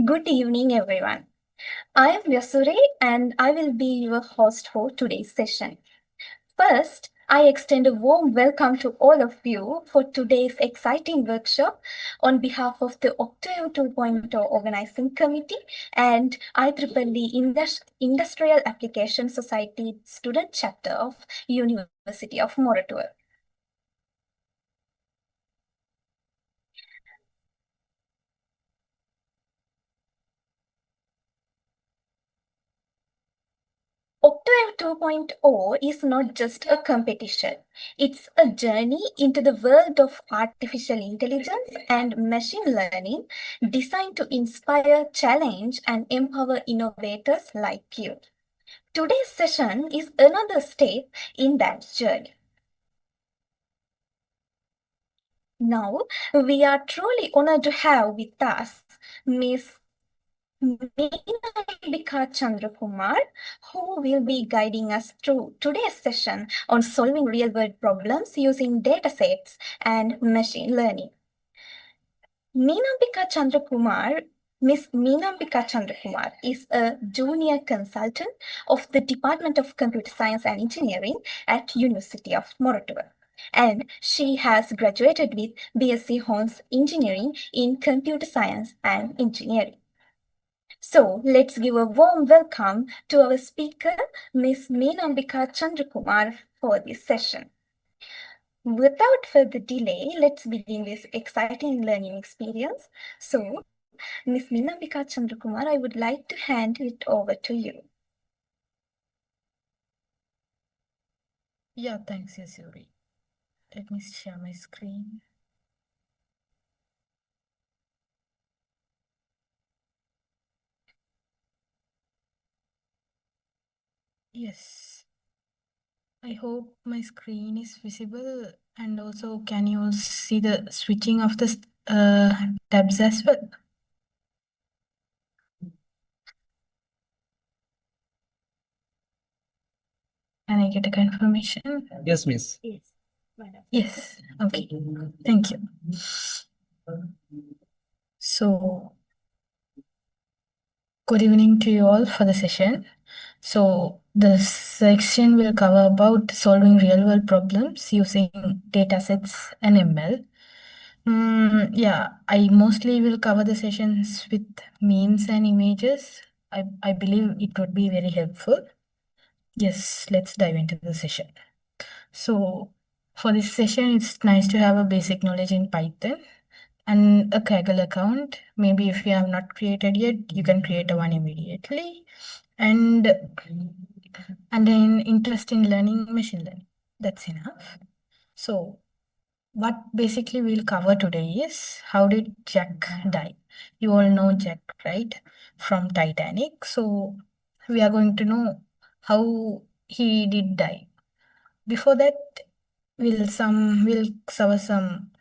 Good evening, everyone. I am Yasuri and I will be your host for today's session. First, I extend a warm welcome to all of you for today's exciting workshop on behalf of the Octwave 2.0 Organizing Committee and IEEE Industrial Application Society Student Chapter of University of Moratuwa. Octave 2.0 is not just a competition. It's a journey into the world of artificial intelligence and machine learning designed to inspire, challenge, and empower innovators like you. Today's session is another step in that journey. Now, we are truly honored to have with us Ms. Meenambika Chandirakumar, who will be guiding us through today's session on solving real-world problems using datasets and machine learning. Meenambika Chandirakumar, Ms. Meenambika Chandirakumar is a junior consultant of the Department of Computer Science and Engineering at University of Moratuwa. And she has graduated with BSc Honors Engineering in Computer Science and Engineering. So let's give a warm welcome to our speaker, Ms. Meenambika Chandirakumar, for this session. Without further delay, let's begin this exciting learning experience. So, Ms. Meenambika Chandirakumar, I would like to hand it over to you. Yeah, thanks, Yasuri. Let me share my screen. Yes. I hope my screen is visible, and also can you all see the switching of the tabs as well? Can I get a confirmation? Yes, miss. Yes. Okay. Thank you. So, good evening to you all for the session. So, the section will cover about solving real-world problems using datasets and ML. Yeah, I mostly will cover the sessions with memes and images. I believe it would be very helpful. Yes, let's dive into the session. So, for this session, it's nice to have a basic knowledge in Python and a Kaggle account. Maybe if you have not created yet, you can create a one immediately. And an interest in learning machine learning. That's enough. So, what basically we'll cover today is how did Jack die? You all know Jack, right? From Titanic. So we are going to know how he did die. Before that, we'll cover some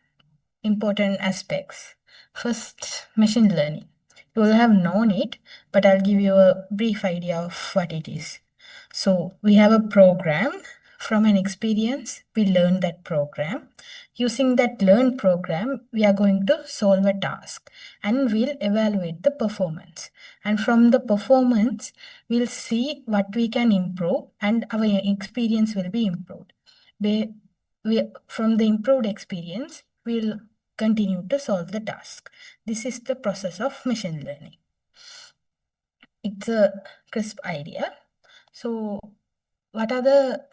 important aspects. First, machine learning. You will have known it, but I'll give you a brief idea of what it is. So we have a program. From an experience, we learn that program. Using that learned program, we are going to solve a task and we'll evaluate the performance. And from the performance, we'll see what we can improve and our experience will be improved. From the improved experience, we'll continue to solve the task. This is the process of machine learning. It's a crisp idea. So, what are the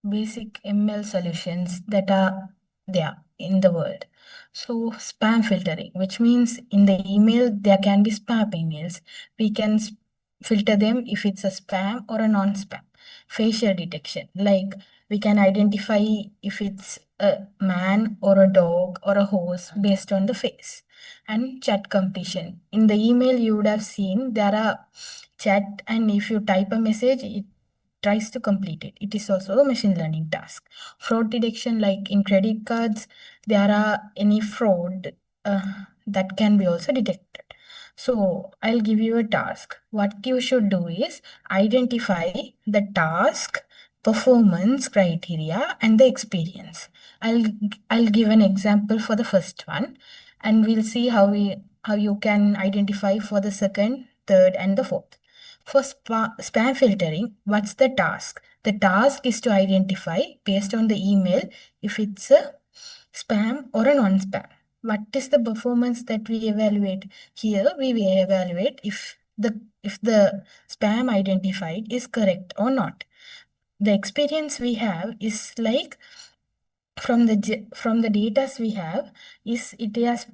basic ML solutions that are there in the world? So, spam filtering, which means in the email, there can be spam emails. We can filter them if it's a spam or a non-spam. Facial detection, like we can identify if it's a man or a dog or a horse based on the face. And chat completion. In the email, you would have seen there are chat, and if you type a message, it tries to complete it. It is also a machine learning task. Fraud detection, like in credit cards, there are any fraud that can be also detected. So I'll give you a task. What you should do is identify the task, performance criteria, and the experience. I'll give an example for the first one, and we'll see how you can identify for the second, third, and the fourth. For spam filtering, what's the task? The task is to identify based on the email if it's a spam or a non-spam. What is the performance that we evaluate? Here we will evaluate if the spam identified is correct or not. The experience we have is like from the data we have is it has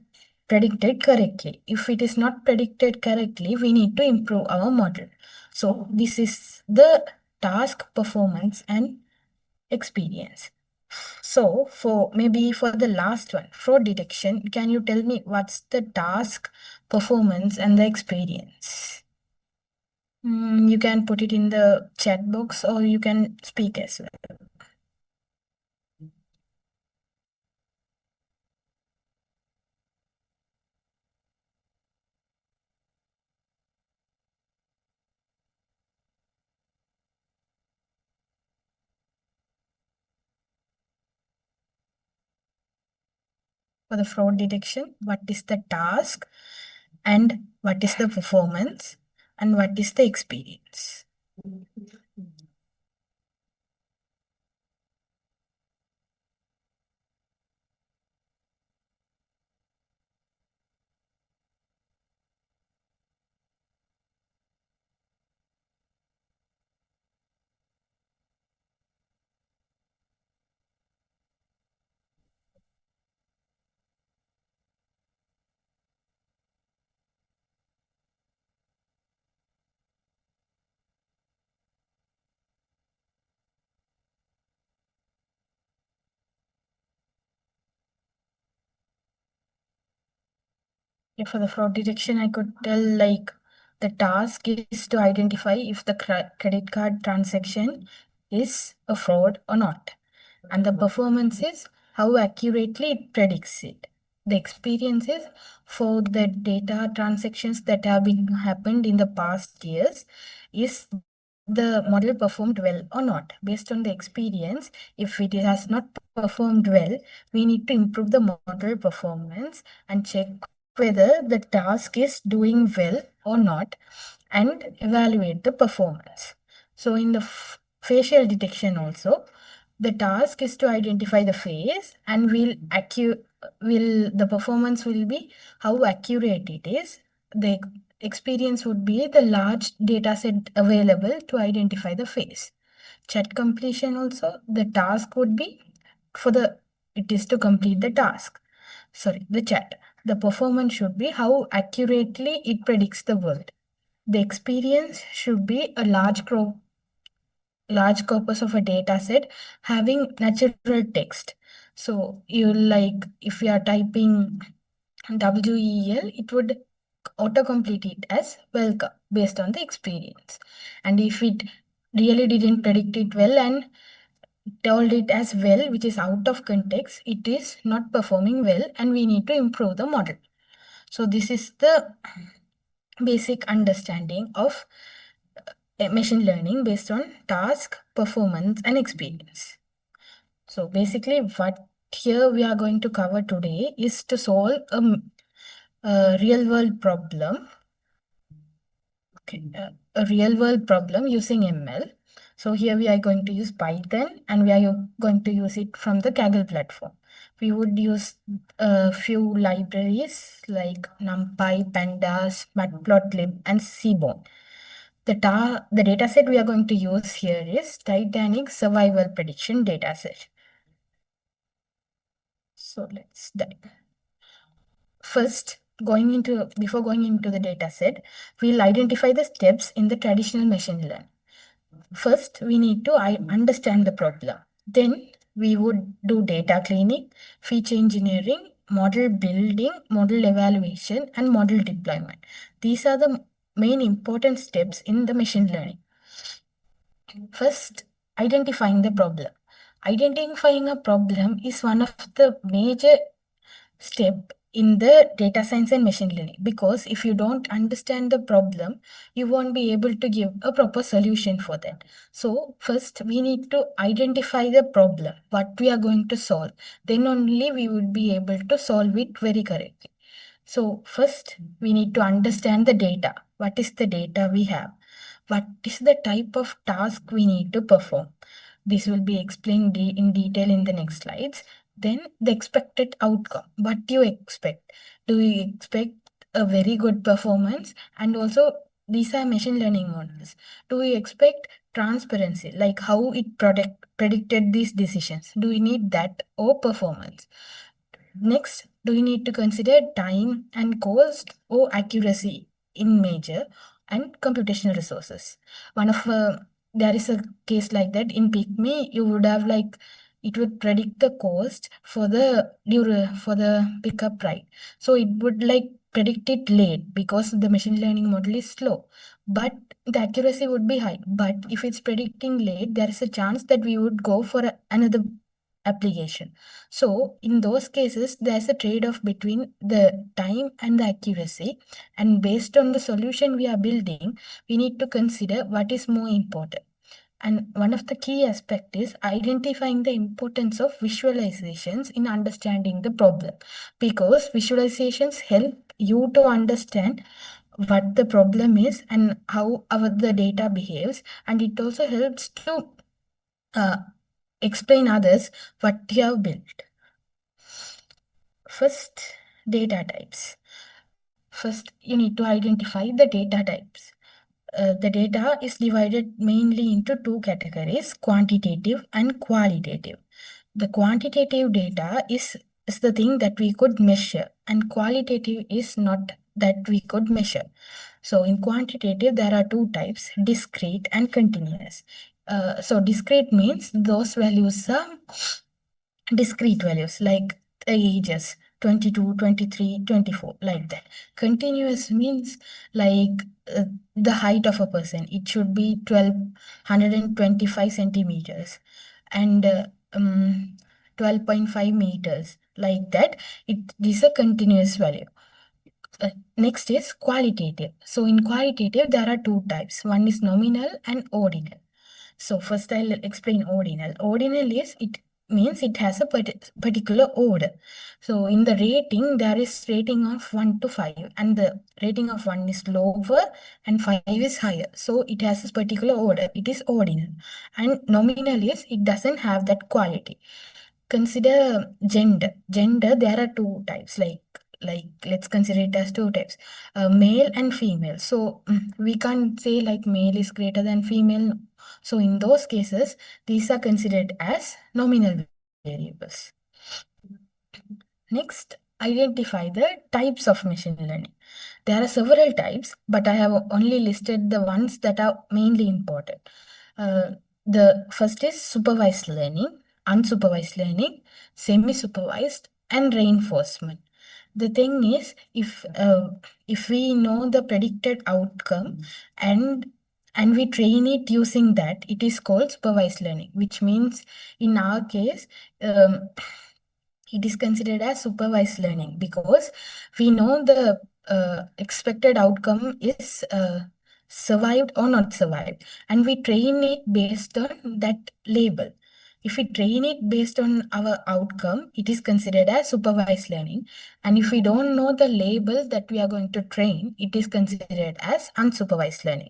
predicted correctly. If it is not predicted correctly, we need to improve our model. So this is the task, performance, and experience. So for the last one, fraud detection, can you tell me what's the task, performance, and the experience? You can put it in the chat box or you can speak as well. For the fraud detection, what is the task and what is the performance and what is the experience? For the fraud detection, I could tell like the task is to identify if the credit card transaction is a fraud or not. And the performance is how accurately it predicts it. The experience is for the data transactions that have been happened in the past years, is the model performed well or not. Based on the experience, if it has not performed well, we need to improve the model performance and check whether the task is doing well or not and evaluate the performance. So in the facial detection also, the task is to identify the face and the performance will be how accurate it is. The experience would be the large data set available to identify the face. Chat completion also, the task would be it is to complete the task. Sorry, the chat. The performance should be how accurately it predicts the word. The experience should be a large corpus of a data set having natural text. So you like if you are typing WEL, it would autocomplete it as welcome based on the experience. And if it really didn't predict it well and told it as well, which is out of context, it is not performing well and we need to improve the model. So this is the basic understanding of machine learning based on task, performance, and experience. So basically what here we are going to cover today is to solve a real world problem. Okay, a real world problem using ML. So here we are going to use Python and we are going to use it from the Kaggle platform. We would use a few libraries like NumPy, Pandas, Matplotlib, and Seaborn. The dataset we are going to use here is Titanic Survival Prediction Dataset. So let's dive. First, before going into the dataset, we'll identify the steps in the traditional machine learning. First, we need to understand the problem. Then we would do data cleaning, feature engineering, model building, model evaluation, and model deployment. These are the main important steps in the machine learning. First, identifying the problem. Identifying a problem is one of the major step in the data science and machine learning, because if you don't understand the problem, you won't be able to give a proper solution for that. So first we need to identify the problem, what we are going to solve. Then only we would be able to solve it very correctly. So first, we need to understand the data. What is the data we have? What is the type of task we need to perform? This will be explained in detail in the next slides. Then the expected outcome. What do you expect? Do you expect a very good performance? And also, these are machine learning models. Do we expect transparency, like how it predicted these decisions? Do we need that or performance? Next, do you need to consider time and cost or accuracy in measure and computational resources? One of there is a case like that in Pygmy. You would have like it would predict the cost for the pickup ride. So it would like predict it late because the machine learning model is slow, but the accuracy would be high. But if it's predicting late, there is a chance that we would go for another application. So in those cases, there's a trade-off between the time and the accuracy. And based on the solution we are building, we need to consider what is more important. And one of the key aspects is identifying the importance of visualizations in understanding the problem, because visualizations help you to understand what the problem is and how the data behaves, and it also helps to uh, explain others what you have built. First, data types. First, you need to identify the data types. The data is divided mainly into two categories, quantitative and qualitative. The quantitative data is the thing that we could measure, and qualitative is not that we could measure. So in quantitative, there are two types, discrete and continuous. So discrete means those values are discrete values like the ages 22, 23, 24, like that. Continuous means like the height of a person. It should be 1,225 centimeters and 12.5 meters, like that. It is a continuous value. Next is qualitative. So in qualitative, there are two types. One is nominal and ordinal. So first I'll explain ordinal. Ordinal is, it means it has a particular order. So in the rating, there is rating of 1 to 5, and the rating of 1 is lower and 5 is higher. So it has a particular order. It is ordinal. And nominal is, it doesn't have that quality. Consider gender. Gender, there are two types, like let's consider it as two types, male and female. So we can't say like male is greater than female. So in those cases, these are considered as nominal variables. Next, identify the types of machine learning. There are several types, but I have only listed the ones that are mainly important. The first is supervised learning, unsupervised learning, semi-supervised, and reinforcement. The thing is, if we know the predicted outcome and we train it using that, it is called supervised learning, which means in our case, it is considered as supervised learning because we know the expected outcome is survived or not survived, and we train it based on that label. If we train it based on our outcome, it is considered as supervised learning. And if we don't know the label that we are going to train, it is considered as unsupervised learning.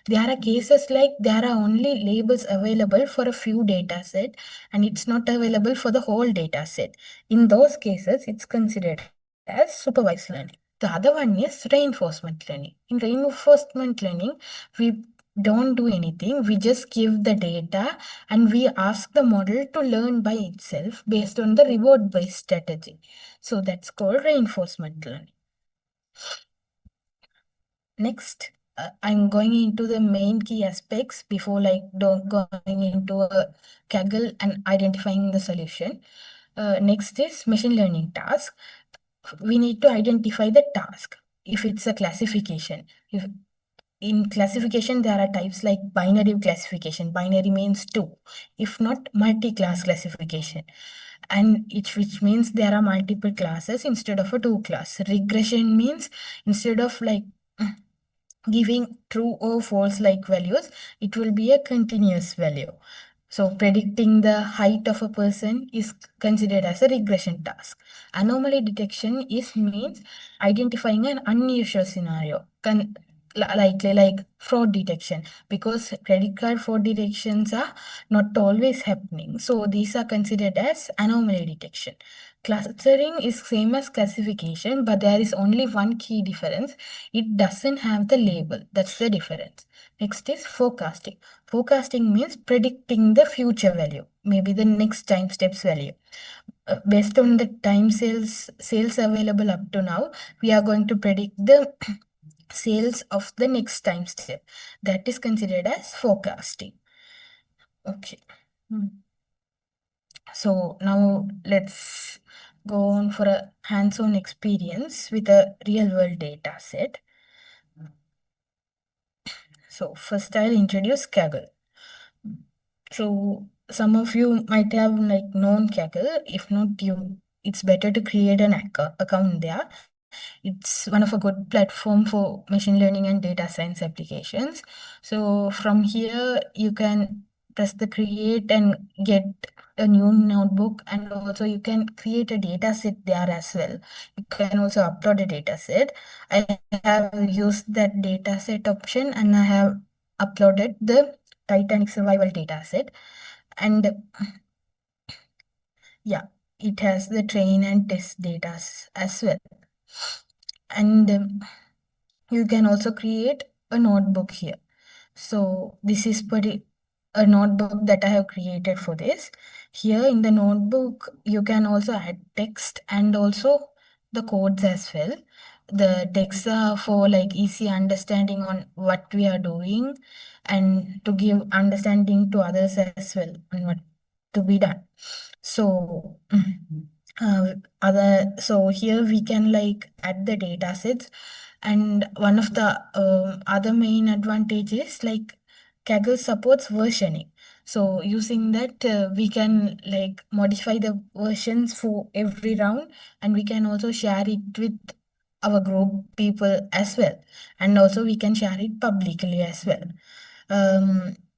There are cases like there are only labels available for a few data set and it's not available for the whole data set. In those cases, it's considered as supervised learning. The other one is reinforcement learning. In reinforcement learning, we don't do anything. We just give the data and we ask the model to learn by itself based on the reward-based strategy. So that's called reinforcement learning. Next, I'm going into the main key aspects before going into a Kaggle and identifying the solution. Next is machine learning task. We need to identify the task. If it's a classification, if in classification, there are types like binary classification. Binary means two, if not multi-class classification. And which means there are multiple classes instead of a two class. Regression means instead of like giving true or false like values, it will be a continuous value. So predicting the height of a person is considered as a regression task. Anomaly detection is means identifying an unusual scenario, likely like fraud detection, because credit card fraud detections are not always happening. So these are considered as anomaly detection. Clustering is same as classification, but there is only one key difference. It doesn't have the label. That's the difference. Next is forecasting. Forecasting means predicting the future value, maybe the next time steps value. Based on the time sales available up to now, we are going to predict the sales of the next time step. That is considered as forecasting. Okay. So now let's go on for a hands-on experience with a real-world data set. So first I'll introduce Kaggle. So some of you might have like known Kaggle. If not, it's better to create an account there. It's one of a good platform for machine learning and data science applications. So from here, you can press the create and get a new notebook, and also you can create a data set there as well. You can also upload a data set. I have used that data set option and I have uploaded the Titanic survival data set. And yeah, it has the train and test data as well. And you can also create a notebook here. So this is a notebook that I have created for this. Here in the notebook, you can also add text and also the codes as well. The texts are for like easy understanding on what we are doing and to give understanding to others as well on what to be done. So so here we can like add the data sets, and one of the other main advantages like Kaggle supports versioning. So using that, we can like modify the versions for every round, and we can also share it with our group people as well. And also we can share it publicly as well.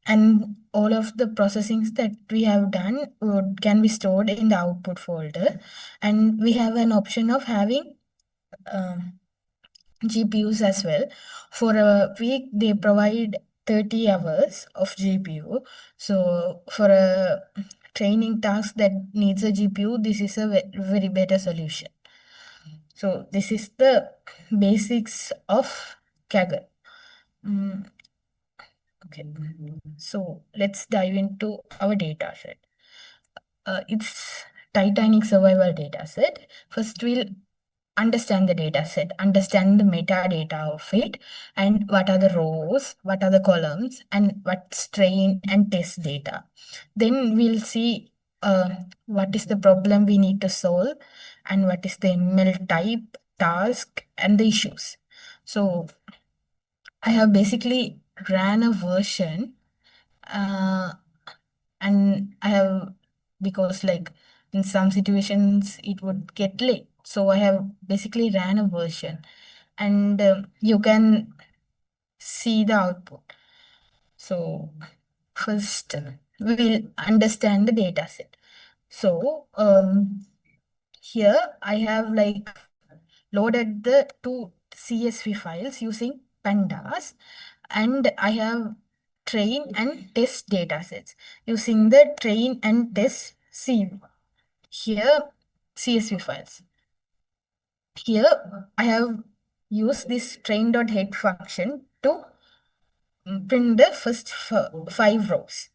And all of the processings that we have done can be stored in the output folder. And we have an option of having GPUs as well. For a week, they provide 30 hours of GPU. So for a training task that needs a GPU, this is a very better solution. So this is the basics of Kaggle. Okay, so let's dive into our data set. It's Titanic survival data set. First, we'll understand the data set, understand the metadata of it, and what are the rows, what are the columns, and what's train and test data. Then we'll see what is the problem we need to solve, and what is the ML type, task, and the issues. So I have basically ran a version, and I have, because like in some situations it would get late. So I have basically ran a version, and you can see the output. So first we'll understand the data set. So here I have like loaded the two CSV files using pandas, and I have train and test datasets using the train and test here CSV files. Here I have used this train.head function to print the first 5 rows.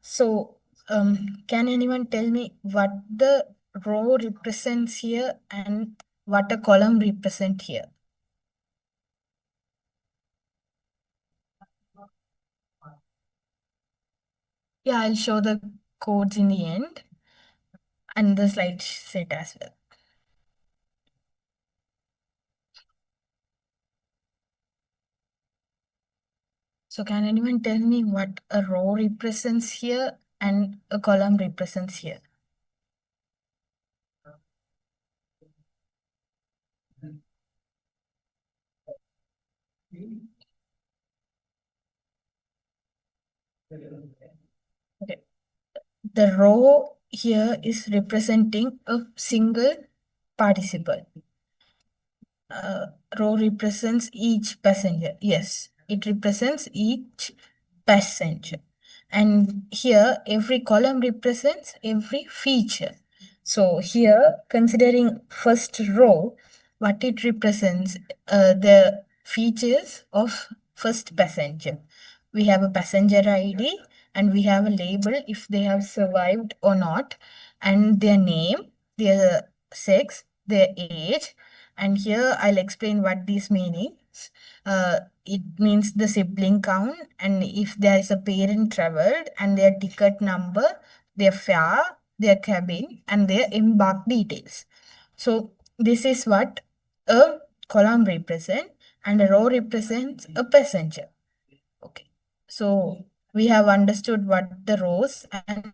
So can anyone tell me what the row represents here and what a column represent here? Yeah, I'll show the codes in the end and the slide set as well. So can anyone tell me what a row represents here and a column represents here? Okay. the row here is representing a single participle. Row represents each passenger. Yes, it represents each passenger. And here, every column represents every feature. So here, considering first row, what it represents, the features of first passenger. We have a passenger ID and we have a label if they have survived or not, and their name, their sex, their age, and here I'll explain what this means. It means the sibling count, and if there is a parent traveled, and their ticket number, their fare, their cabin, and their embark details. So this is what a column represents, and a row represents a passenger. Okay. So we have understood what the rows and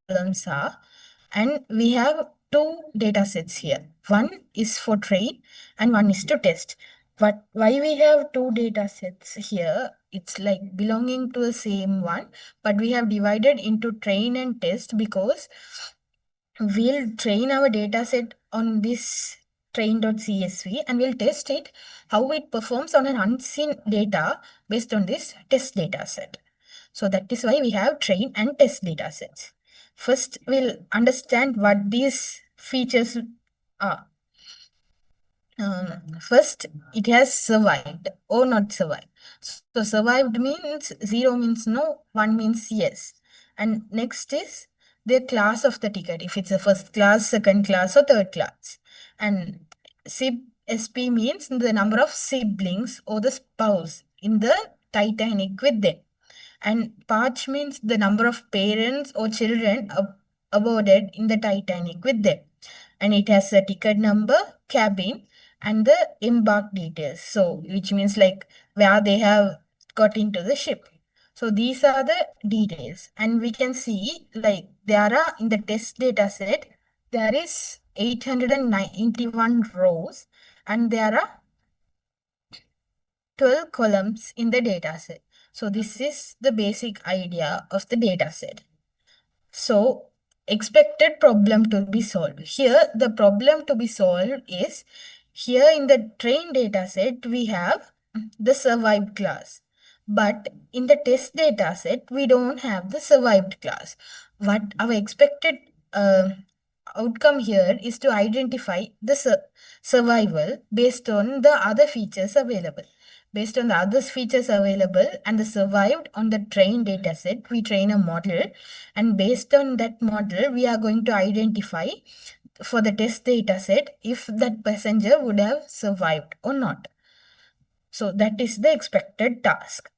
columns are. And we have two data sets here. One is for train and one is to test. But why we have two data sets here? It's like belonging to the same one, but we have divided into train and test because we'll train our data set on this train.csv and we'll test it how it performs on an unseen data based on this test data set. So that is why we have train and test data sets. First, we'll understand what these features are. First, it has survived or not survived. So survived means 0 means no, 1 means yes. And next is the class of the ticket, if it's a first class, second class, or third class. And SP means the number of siblings or the spouse in the Titanic with them. And Parch means the number of parents or children aboarded in the Titanic with them. And it has a ticket number, cabin, and the embark details. So, which means like where they have got into the ship. So these are the details. And we can see like there are in the test data set, there is 891 rows and there are 12 columns in the data set. So this is the basic idea of the data set. So expected problem to be solved. Here the problem to be solved is, here in the train data set we have the survived class. But in the test data set, we don't have the survived class. What our expected outcome here is to identify the survival based on the other features available. Based on the other features available and the survived on the train data set, we train a model, and based on that model, we are going to identify for the test data set if that passenger would have survived or not. So that is the expected task.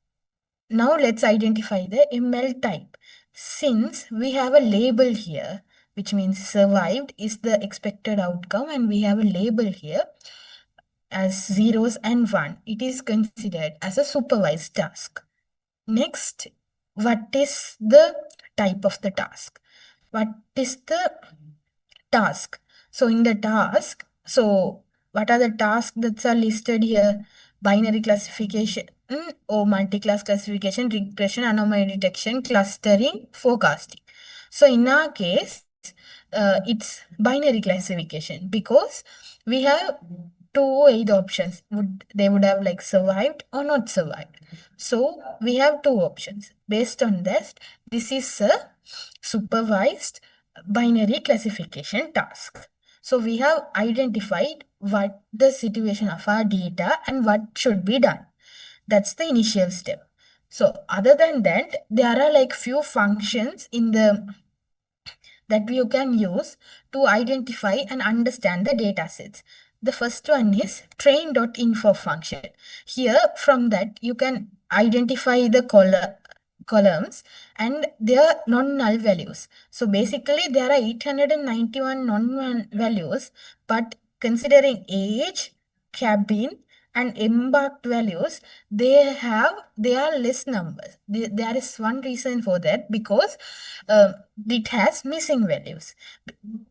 Now let's identify the ML type. Since we have a label here, which means survived is the expected outcome, and we have a label here as zeros and 1, it is considered as a supervised task. Next, what is the type of the task? What is the task? So in the task, so what are the tasks that are listed here? Binary classification or multi-class classification, regression, anomaly detection, clustering, forecasting. So in our case, it's binary classification because we have two either options. They would have like survived or not survived. So we have two options. Based on this is a supervised binary classification task. So we have identified what the situation of our data and what should be done. That's the initial step. So other than that, there are like few functions in the that you can use to identify and understand the data sets. The first one is train.info function. Here from that you can identify the columns and their non-null values. So basically there are 891 non-null values, but considering age, cabin, and embarked values, they are less numbers. There is one reason for that, because it has missing values.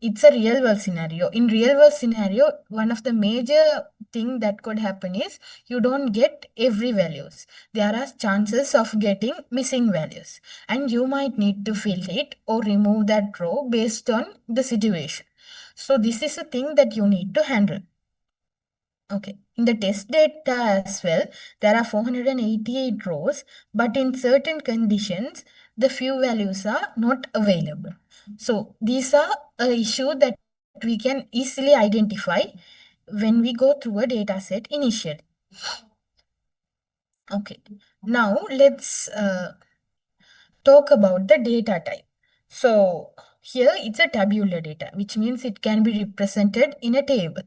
It's a real world scenario. In real world scenario, one of the major thing that could happen is you don't get every values. There are chances of getting missing values, and you might need to fill it or remove that row based on the situation. So this is a thing that you need to handle. Okay, in the test data as well, there are 488 rows, but in certain conditions, the few values are not available. So these are a issue that we can easily identify when we go through a data set initially. Okay, now let's talk about the data type. So here it's a tabular data, which means it can be represented in a table.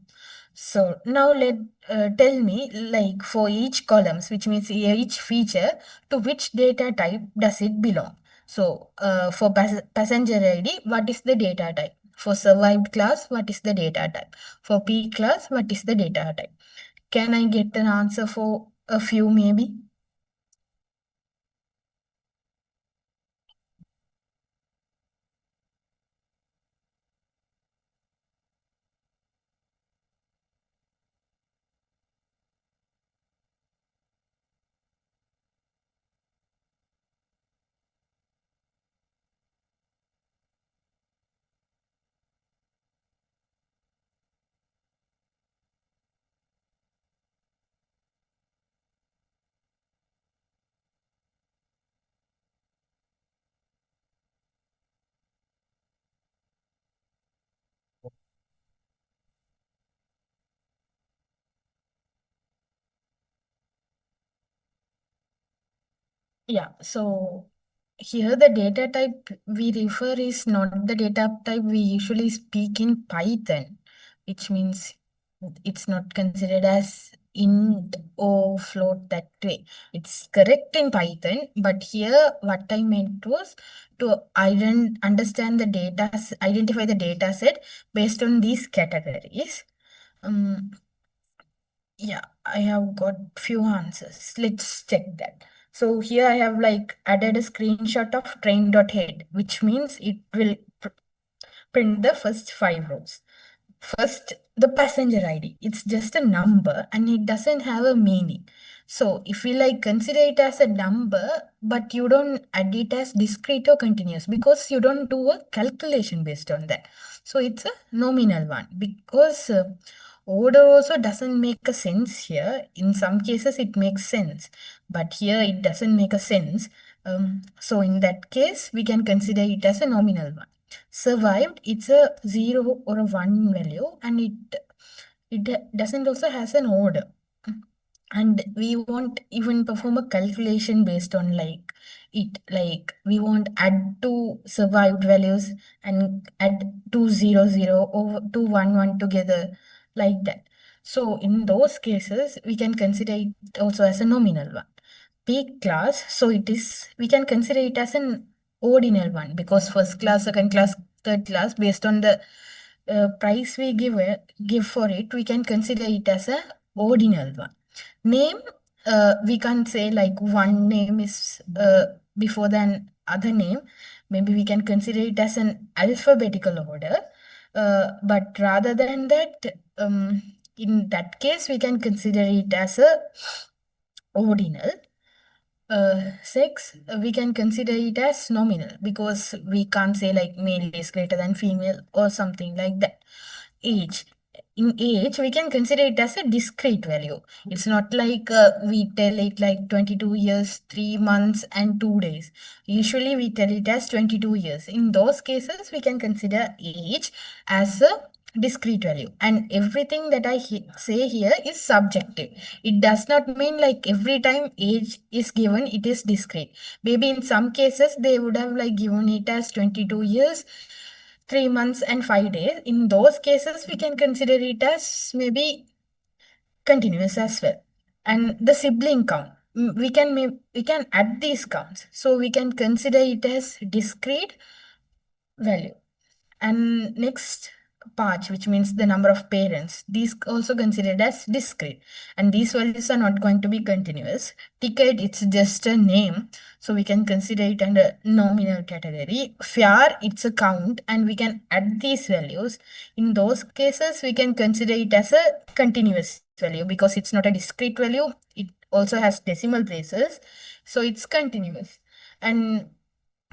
So now tell me, like, for each columns, which means each feature, to which data type does it belong? So for passenger ID, what is the data type? For survived class, what is the data type? For P class, what is the data type? Can I get an answer for a few maybe? Yeah, so here the data type we refer is not the data type we usually speak in Python, which means it's not considered as int or float that way. It's correct in Python, but here what I meant was to understand the data, identify the data set based on these categories. Um, yeah, I have got few answers. Let's check that. So here I have like added a screenshot of train.head, which means it will print the first 5 rows. First, the passenger ID. It's just a number and it doesn't have a meaning. So if we like consider it as a number, but you don't add it as discrete or continuous because you don't do a calculation based on that. So it's a nominal one because order also doesn't make a sense here. In some cases it makes sense, but here it doesn't make a sense. So in that case, we can consider it as a nominal one. Survived, it's a 0 or a 1 value, and it doesn't also has an order. And we won't even perform a calculation based on like it, like we won't add two survived values and add 200 or 211 together like that. So in those cases, we can consider it also as a nominal one. Peak class, so it is, we can consider it as an ordinal one because first class, second class, third class, based on the price we give for it, we can consider it as a ordinal one. Name, we can't say like one name is before than other name. Maybe we can consider it as an alphabetical order. But rather than that, in that case, we can consider it as a ordinal. Sex, we can consider it as nominal because we can't say like male is greater than female or something like that. Age, in age, we can consider it as a discrete value. It's not like we tell it like 22 years, 3 months, and 2 days. Usually, we tell it as 22 years. In those cases, we can consider age as a discrete value, and everything that I say here is subjective. It does not mean like every time age is given it is discrete. Maybe in some cases they would have like given it as 22 years, 3 months, and 5 days. In those cases we can consider it as maybe continuous as well. And the sibling count, we can add these counts, so we can consider it as discrete value. And next, patch, which means the number of parents. These also considered as discrete, and these values are not going to be continuous. Ticket, it's just a name, so we can consider it under nominal category. Fare, it's a count, and we can add these values. In those cases, we can consider it as a continuous value because it's not a discrete value. It also has decimal places, so it's continuous. And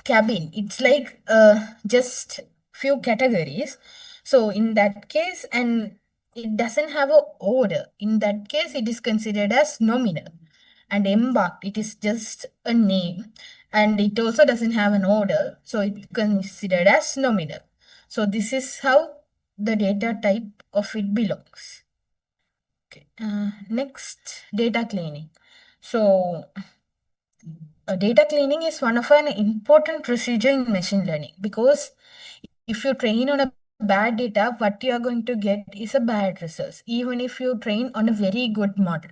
cabin, it's like just few categories. So in that case, and it doesn't have a order. In that case, it is considered as nominal. And embarked, it is just a name, and it also doesn't have an order, so it's considered as nominal. So this is how the data type of it belongs. Okay. Next, data cleaning. So data cleaning is one of an important procedure in machine learning, because if you train on a bad data, what you are going to get is a bad results, even if you train on a very good model.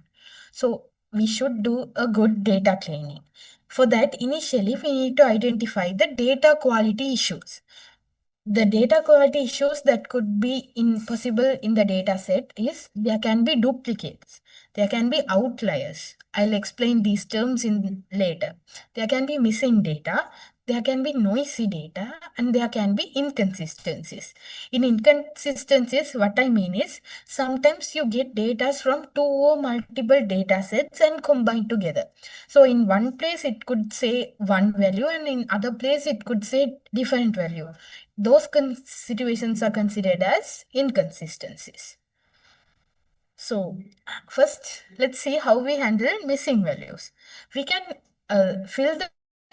So we should do a good data cleaning. For that, initially, we need to identify the data quality issues. The data quality issues that could be possible in the data set is there can be duplicates, there can be outliers. I'll explain these terms in later. There can be missing data, there can be noisy data, and there can be inconsistencies. In inconsistencies, what I mean is sometimes you get data from two or multiple data sets and combined together. So in one place it could say one value, and in other place it could say different value. Those situations are considered as inconsistencies. So first, let's see how we handle missing values. We can fill the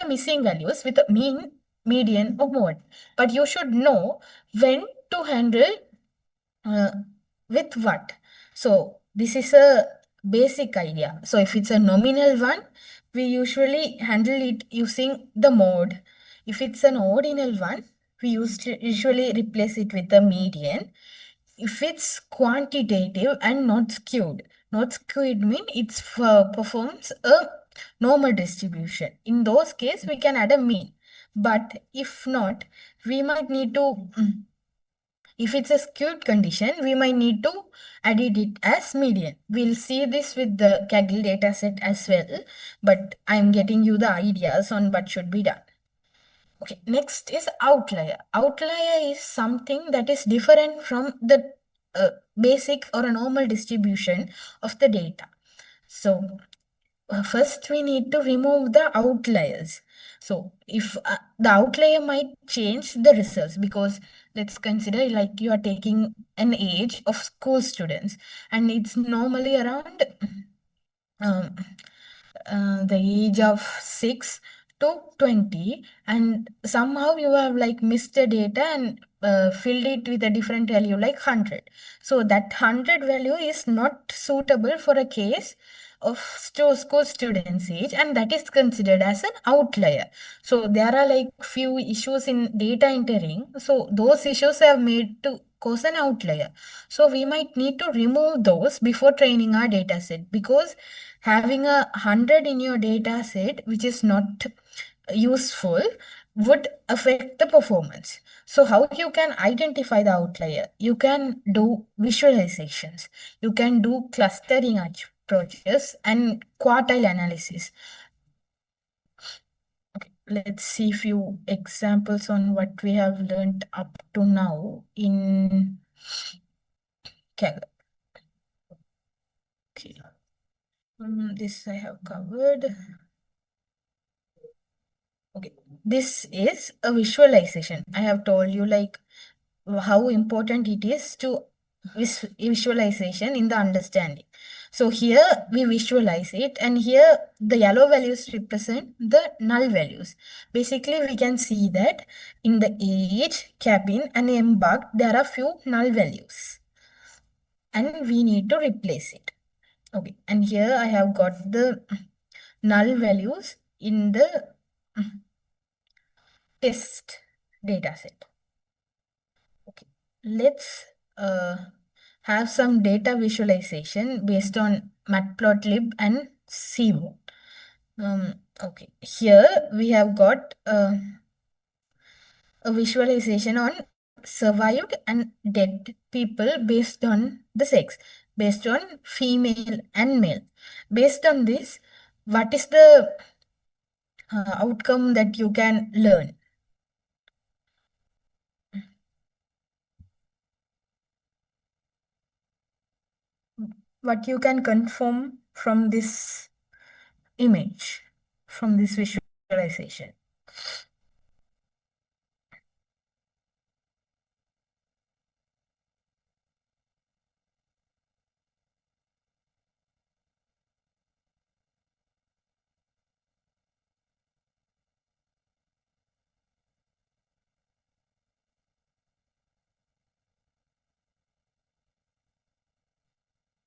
missing values with a mean, median, or mode, but you should know when to handle with what. So this is a basic idea. So if it's a nominal one, we usually handle it using the mode. If it's an ordinal one, we usually replace it with the median. If it's quantitative and not skewed mean it performs a normal distribution. In those cases, we can add a mean. But if not, we might need to, if it's a skewed condition, we might need to edit it as median. We'll see this with the Kaggle dataset as well, but I'm getting you the ideas on what should be done. Okay, next is outlier. Outlier is something that is different from the basic or a normal distribution of the data. So first we need to remove the outliers. So if the outlier might change the results, because let's consider like you are taking an age of school students, and it's normally around um, the age of 6 to 20, and somehow you have like missed the data and filled it with a different value like 100. So that 100 value is not suitable for a case of school students age, and that is considered as an outlier. So there are like few issues in data entering, so those issues have made to cause an outlier. So we might need to remove those before training our data set, because having 100 in your data set which is not useful would affect the performance. So how you can identify the outlier? You can do visualizations, you can do clustering approaches, and quartile analysis. Okay, let's see a few examples on what we have learned up to now in Kaggle. Okay. This I have covered. Okay, this is a visualization. I have told you like how important it is to visualization in the understanding. So here we visualize it, and here the yellow values represent the null values. Basically, we can see that in the age, cabin, and embarked, there are few null values, and we need to replace it. Okay, and here I have got the null values in the test dataset. Okay, let's have some data visualization based on matplotlib and Seaborn. Okay, here we have got a visualization on survived and dead people based on the sex, based on female and male. Based on this, what is the outcome that you can learn? What you can confirm from this image, from this visualization?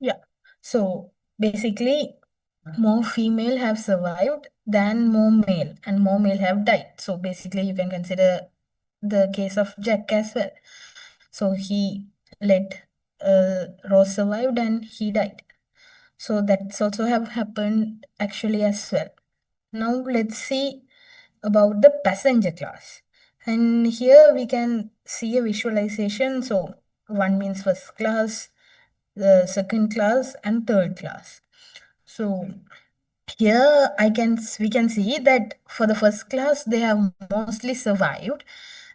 Yeah. So basically, more female have survived than more male, and more male have died. So basically, you can consider the case of Jack as well. So he let Rose survived and he died. So that's also have happened actually as well. Now let's see about the passenger class. And here we can see a visualization. So one means first class, the second class, and third class. So here we can see that for the first class they have mostly survived,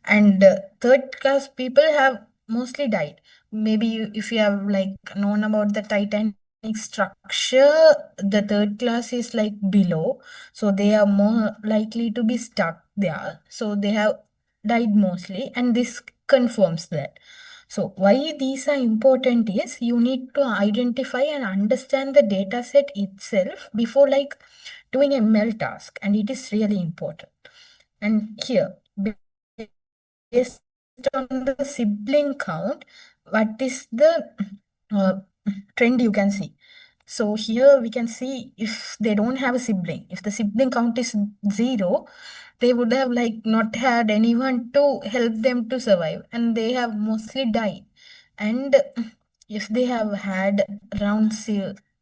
and third class people have mostly died. Maybe if you have like known about the Titanic structure, the third class is like below, so they are more likely to be stuck there, so they have died mostly, and this confirms that. So why these are important is you need to identify and understand the data set itself before like doing a ML task, and it is really important. And here, based on the sibling count, what is the uh, trend you can see? So here we can see if they don't have a sibling, if the sibling count is 0, they would have like not had anyone to help them to survive, and they have mostly died. And if they have had around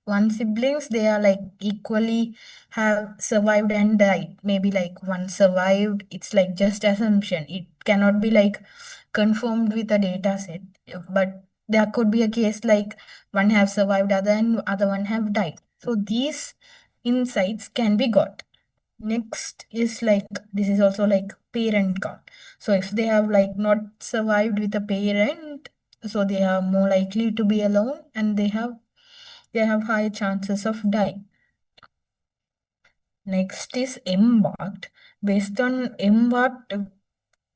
one siblings, they are like equally have survived and died. Maybe like one survived, it's like just assumption. It cannot be like confirmed with a data set. But there could be a case like one have survived other and other one have died. So these insights can be got. Next is like this is also like parent count. So if they have like not survived with a parent, so they are more likely to be alone, and they have high chances of dying. Next is embarked. Based on embarked,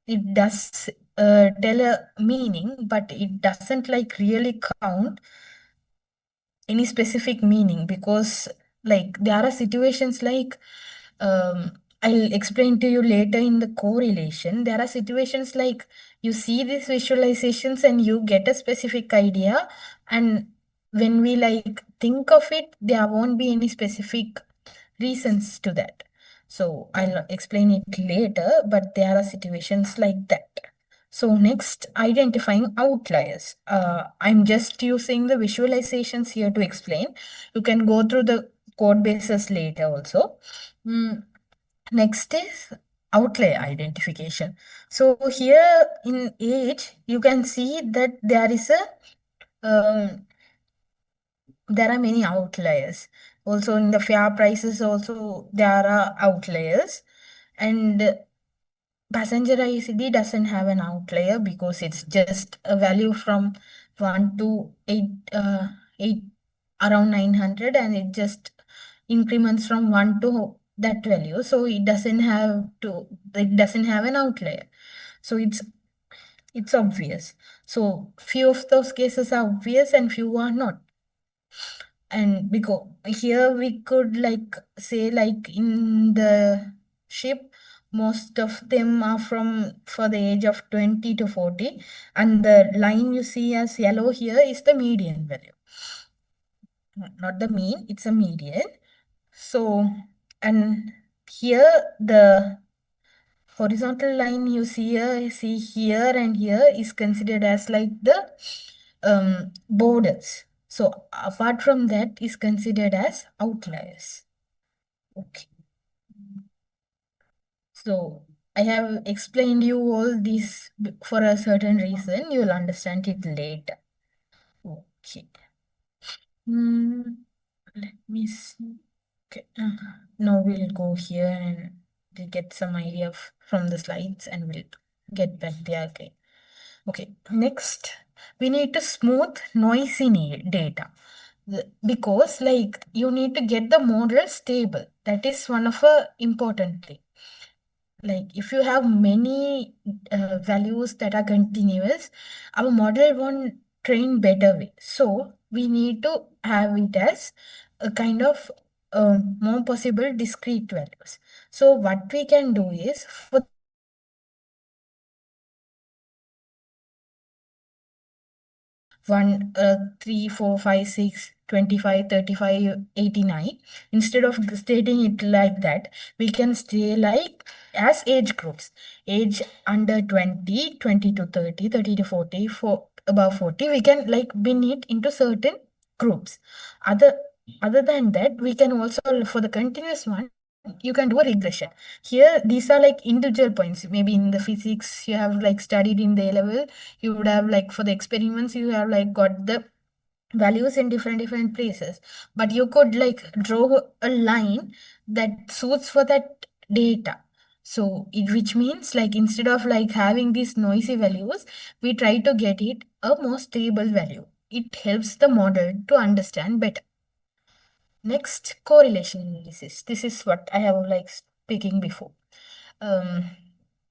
it does tell a meaning, but it doesn't like really count any specific meaning, because like there are situations like I'll explain to you later in the correlation. There are situations like you see these visualizations and you get a specific idea, and when we like think of it, there won't be any specific reasons to that. So I'll explain it later, but there are situations like that. So next, identifying outliers. I'm just using the visualizations here to explain. You can go through the code bases later also. Next is outlier identification. So here in age, you can see that there are many outliers. Also in the fair prices also there are outliers, and passenger ICD doesn't have an outlier because it's just a value from 1 to 8 around 900, and it just increments from 1 to that value, so it doesn't have an outlier. So it's obvious. So few of those cases are obvious and few are not. And because here we could like say like in the ship, most of them are from for the age of 20 to 40, and the line you see as yellow here is the median value, not the mean, it's a median. So, and here the horizontal line you see here and here is considered as like the borders. So apart from that is considered as outliers. Okay. So I have explained you all this for a certain reason. You will understand it later. Okay. Hmm. Let me see. Okay. Now we'll go here and we'll get some idea from the slides and we'll get back there again. Okay. Next, we need to smooth noisy data. Because like you need to get the model stable. That is one of the important thing. Like if you have many values that are continuous, our model won't train better way. So we need to have it as a kind of more possible discrete values. So what we can do is for 1, 3, 4, 5, 6, 25, 35, 89. Instead of stating it like that, we can say like as age groups. Age under 20, 20 to 30, 30 to 40, for above 40, we can like bin it into certain groups. Other than that, we can also, for the continuous one, you can do a regression. Here, these are like individual points. Maybe in the physics, you have like studied in the A level, you would have like for the experiments, you have like got the values in different places. But you could like draw a line that suits for that data. So which means like instead of like having these noisy values, we try to get it a more stable value. It helps the model to understand better. Next, correlation analysis. This is what I have like speaking before. Um,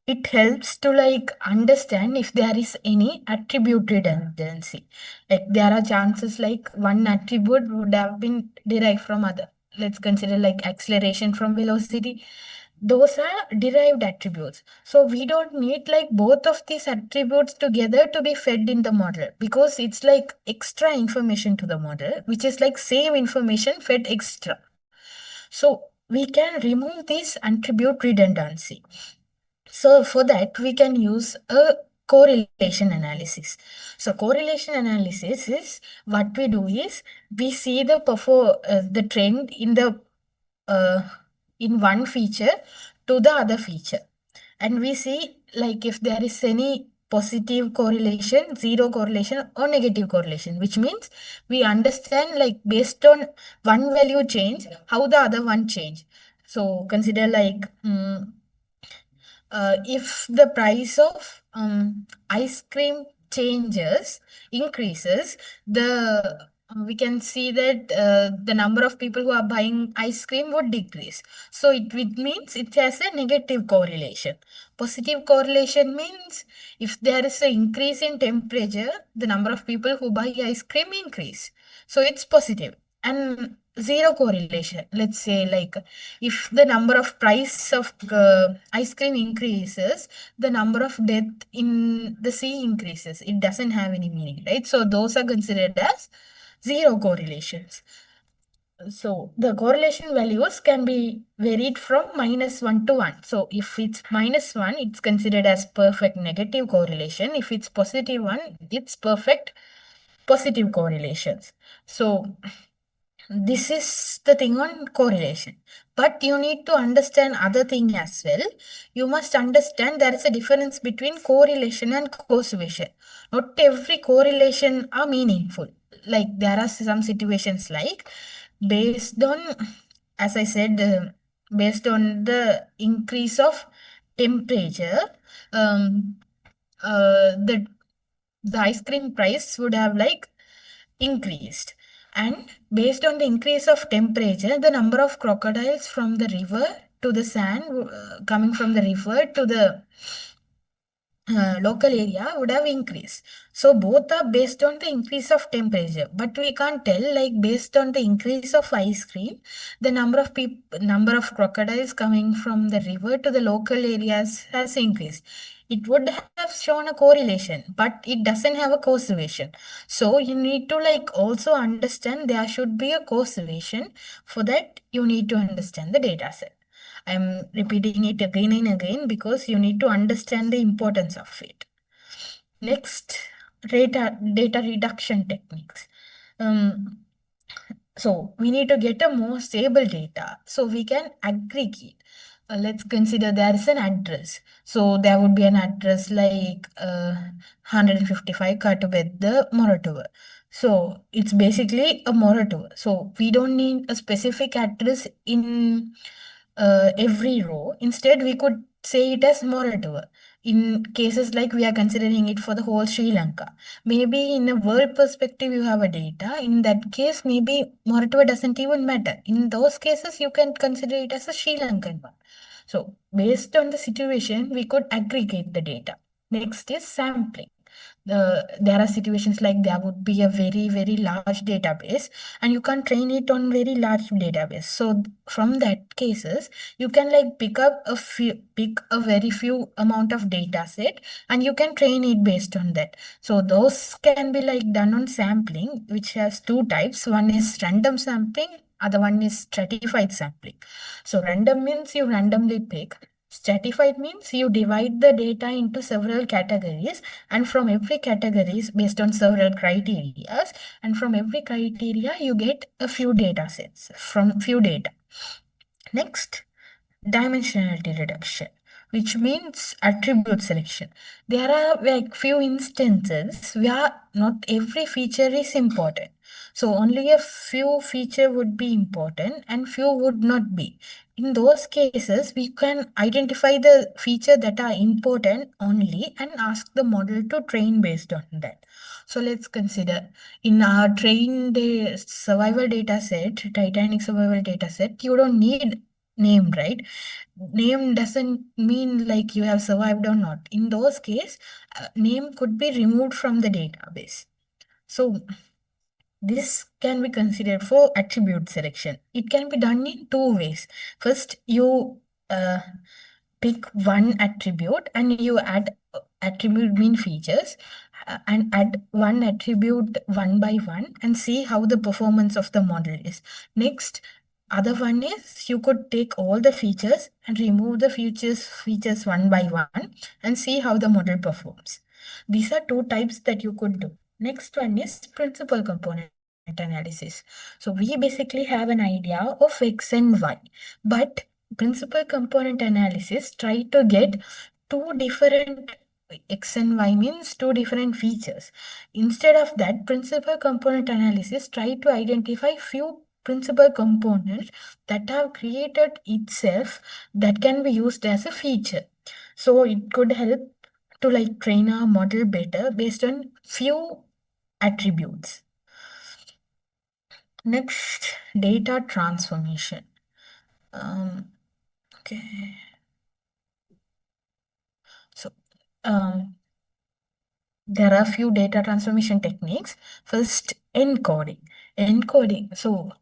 it helps to like understand if there is any attribute redundancy. Like there are chances like one attribute would have been derived from other. Let's consider like acceleration from velocity. Those are derived attributes. So we don't need like both of these attributes together to be fed in the model because it's like extra information to the model, which is like same information fed extra. So we can remove this attribute redundancy. So for that, we can use a correlation analysis. So correlation analysis is what we do is we see the trend uh, in one feature to the other feature, and we see like if there is any positive correlation, zero correlation, or negative correlation, which means we understand like based on one value change how the other one change. So consider like if the price of ice cream increases, the we can see that the number of people who are buying ice cream would decrease. So it means it has a negative correlation. Positive correlation means if there is an increase in temperature, the number of people who buy ice cream increase. So it's positive. And zero correlation, let's say like if the number of price of ice cream increases, the number of death in the sea increases. It doesn't have any meaning, right? So those are considered as zero correlations. So the correlation values can be varied from -1 to 1. So if it's -1, it's considered as perfect negative correlation. If it's +1, it's perfect positive correlations. So this is the thing on correlation. But you need to understand other thing as well. You must understand there is a difference between correlation and causation. Not every correlation are meaningful. Like there are some situations like based on, as I said, based on the increase of temperature, um, the ice cream price would have like increased. And based on the increase of temperature, the number of crocodiles from the river to the sand coming from the river to the local area would have increased. So both are based on the increase of temperature, but we can't tell like based on the increase of ice cream, the number of crocodiles coming from the river to the local areas has increased. It would have shown a correlation, but it doesn't have a causation. So you need to like also understand there should be a causation. For that, you need to understand the data set. I'm repeating it again and again because you need to understand the importance of it. Next, data reduction techniques. Um, So we need to get a more stable data so we can aggregate. Let's consider there is an address. So there would be an address like 155 Katubed, the Moratuwa. So it's basically a Moratuwa. So we don't need a specific address in every row. Instead, we could say it as Moratuwa. In cases like we are considering it for the whole Sri Lanka. Maybe in a world perspective, you have a data. In that case, maybe Moratuwa doesn't even matter. In those cases, you can consider it as a Sri Lankan one. So based on the situation, we could aggregate the data. Next is sampling. There are situations like there would be a very large database and you can't train it on very large database. So from that cases, you can like pick a very few amount of data set and you can train it based on that. So those can be like done on sampling, which has two types. One is random sampling, other one is stratified sampling. So random means you randomly pick. Stratified means you divide the data into several categories, and from every categories based on several criteria, and from every criteria you get a few data sets from few data. Next, dimensionality reduction, which means attribute selection. There are like few instances where not every feature is important. So only a few feature would be important and few would not be. In those cases, we can identify the feature that are important only and ask the model to train based on that. So let's consider in our trained survival data set, Titanic survival data set, you don't need name, right? Name doesn't mean like you have survived or not. In those case, name could be removed from the database. So this can be considered for attribute selection. It can be done in two ways. First, you pick one attribute and you add attribute mean features and add one attribute one by one and see how the performance of the model is. Next, other one is you could take all the features and remove the features one by one and see how the model performs. These are two types that you could do. Next one is principal component analysis. So we basically have an idea of X and Y, but principal component analysis try to get two different X and Y means two different features. Instead of that, principal component analysis try to identify few principal components that have created itself that can be used as a feature. So it could help to like train our model better based on few attributes. Next, data transformation. Okay. So, there are few data transformation techniques. First, encoding. Encoding. So,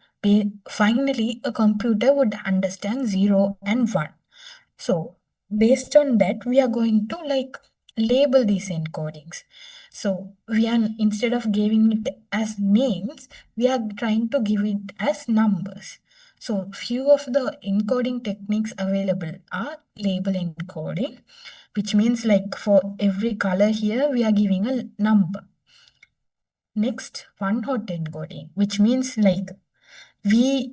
finally, a computer would understand 0 and 1. So, based on that, we are going to like label these encodings. So, we are instead of giving it as names, we are trying to give it as numbers. So, few of the encoding techniques available are label encoding, which means like for every color here, we are giving a number. Next, one hot encoding, which means like we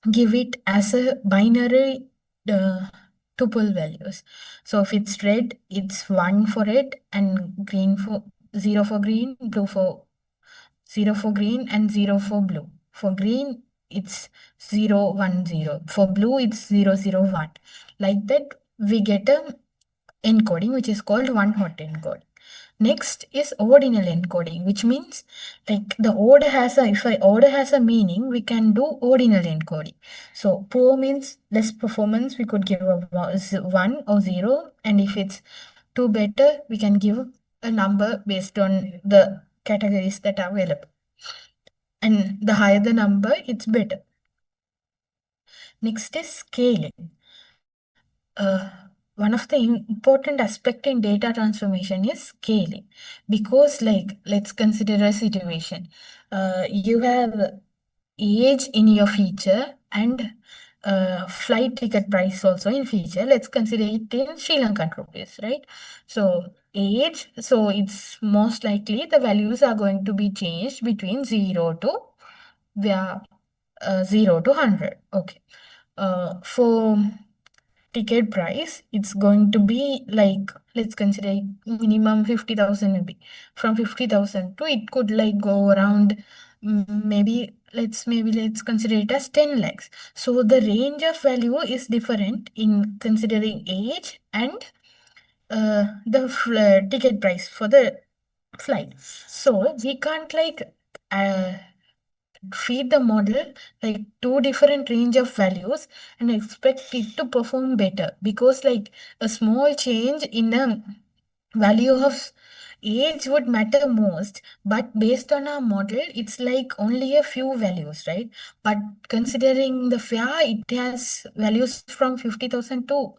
give it as a binary tuple values. So if it's red, it's 1 for red and green for 0 for green, blue for 0 for green and 0 for blue. For green, it's 0, 1, 0. For blue, it's 0, 0, 1. Like that, we get a encoding which is called one hot encoding. Next is ordinal encoding, which means like the order has a, if a order has a meaning, we can do ordinal encoding. So poor means less performance, we could give a 1 or 0. And if it's two better, we can give a number based on the categories that are available. And the higher the number, it's better. Next is scaling. One of the important aspect in data transformation is scaling, because like let's consider a situation. You have age in your feature and flight ticket price also in feature. Let's consider it in Sri Lankan rupees, right? So age, so it's most likely the values are going to be changed between 0 to where 0 to 100. Okay. For ticket price, it's going to be like, let's consider minimum 50,000 maybe. From 50,000 to it could like go around maybe let's consider it as 10 lakhs. So the range of value is different in considering age and the ticket price for the flight. So we can't like feed the model like two different range of values and expect it to perform better, because like a small change in the value of age would matter most, but based on our model it's like only a few values, right? But considering the fare, it has values from 50,000 to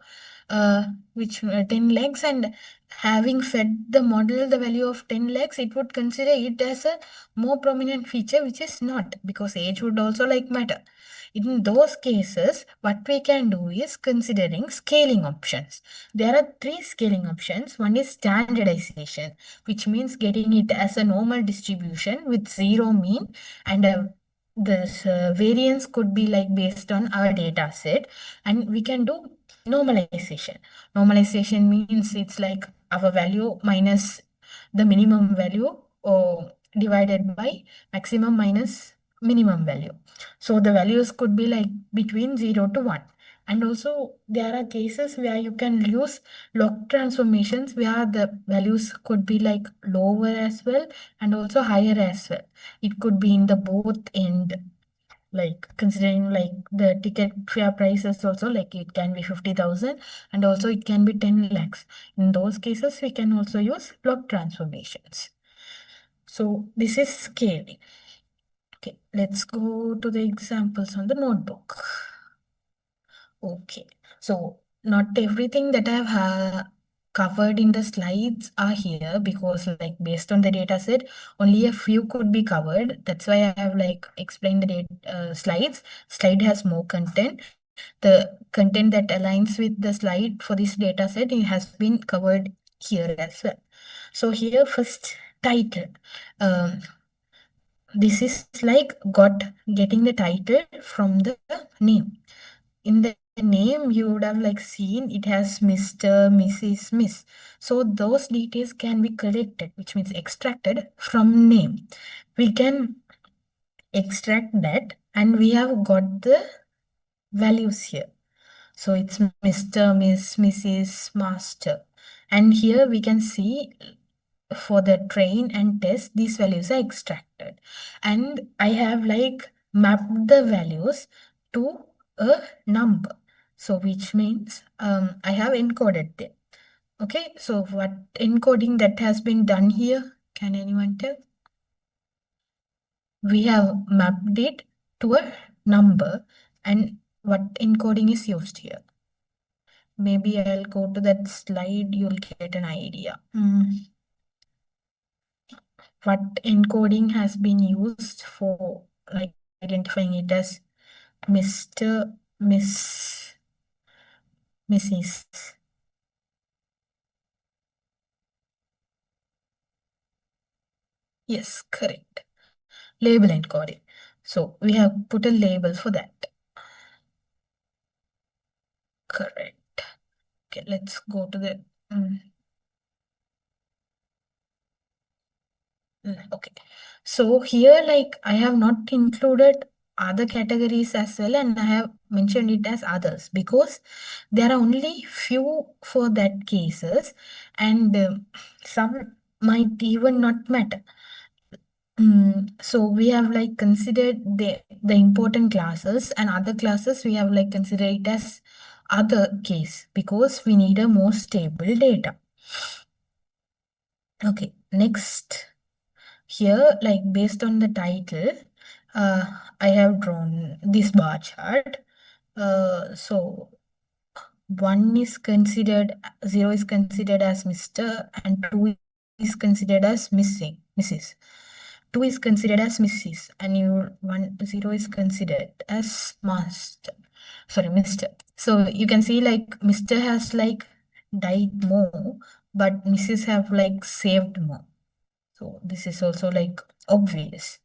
which 10 lakhs, and having fed the model the value of 10 lakhs, it would consider it as a more prominent feature, which is not, because age would also like matter. In those cases, what we can do is considering scaling options. There are three scaling options. One is standardization, which means getting it as a normal distribution with zero mean, and this variance could be like based on our data set. And we can do normalization. Normalization means it's like our value minus the minimum value, or divided by maximum minus minimum value. So the values could be like between 0 to 1. And also there are cases where you can use log transformations where the values could be like lower as well and also higher as well. It could be in the both end, like considering like the ticket fare prices also, like it can be 50,000 and also it can be 10 lakhs. In those cases, we can also use log transformations. So this is scaling. Okay, let's go to the examples on the notebook. Okay, so not everything that I've covered in the slides are here, because like based on the data set, only a few could be covered. That's why I have like explained the slides. Slide has more content. The content that aligns with the slide for this data set, it has been covered here as well. So here first, title. This is like getting the title from the name. In the name, you would have like seen it has Mr., Mrs., Miss. So those details can be collected, which means extracted from name. We can extract that and we have got the values here. So it's Mr., Miss, Mrs., Master. And here we can see for the train and test, these values are extracted. And I have like mapped the values to a number. So which means I have encoded them. Okay, so what encoding that has been done here? Can anyone tell? We have mapped it to a number, and what encoding is used here? Maybe I'll go to that slide, you'll get an idea. What encoding has been used for like identifying it as Mr., Miss, Mrs. Yes, correct. Label encoding. So we have put a label for that. Correct. Okay, let's go to the okay. So here like I have not included other categories as well, and I have mentioned it as others because there are only few for that cases, and some might even not matter. So we have like considered the important classes, and other classes we have like considered it as other case because we need a more stable data. Okay, next. Here, like based on the title, I have drawn this bar chart. So 1 is considered, 0 is considered as Mr. and 2 is considered as Mrs. 2 is considered as Mrs. and 0 is considered as Master. Sorry, Mr. So you can see like Mr. has like died more, but Mrs. have like saved more. So this is also like obvious.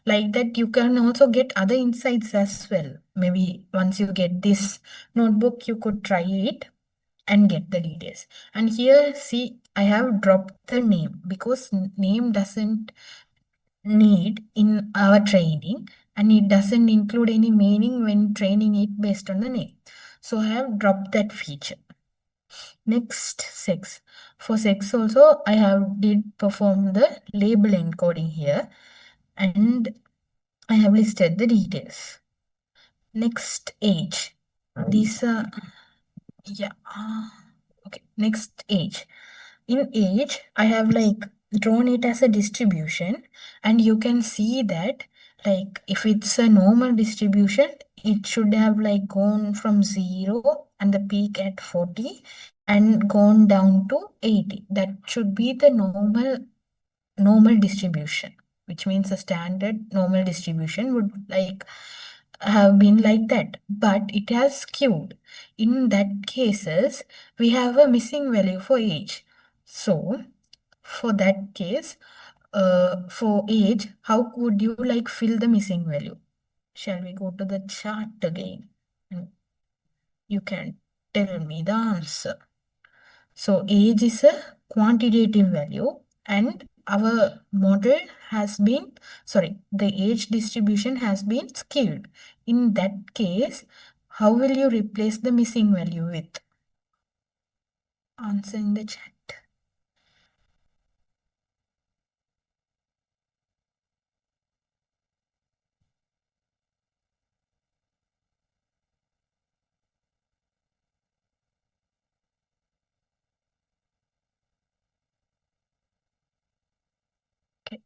Like that, you can also get other insights as well. Maybe once you get this notebook, you could try it and get the details. And here, see, I have dropped the name because name doesn't need in our training, and it doesn't include any meaning when training it based on the name. So I have dropped that feature. Next, sex. For sex also, I have did perform the label encoding here, and I have listed the details. Next, age. These are, yeah, okay, next, age. In age, I have like drawn it as a distribution, and you can see that like if it's a normal distribution, it should have like gone from 0 and the peak at 40 and gone down to 80. That should be the normal distribution, which means a standard normal distribution would like have been like that, but it has skewed. In that cases, we have a missing value for age. So for that case, for age, how would you like fill the missing value? Shall we go to the chart again? And you can tell me the answer. So age is a quantitative value, and our model has been, sorry, the age distribution has been skewed. In that case, how will you replace the missing value with? Answer in the chat. Okay.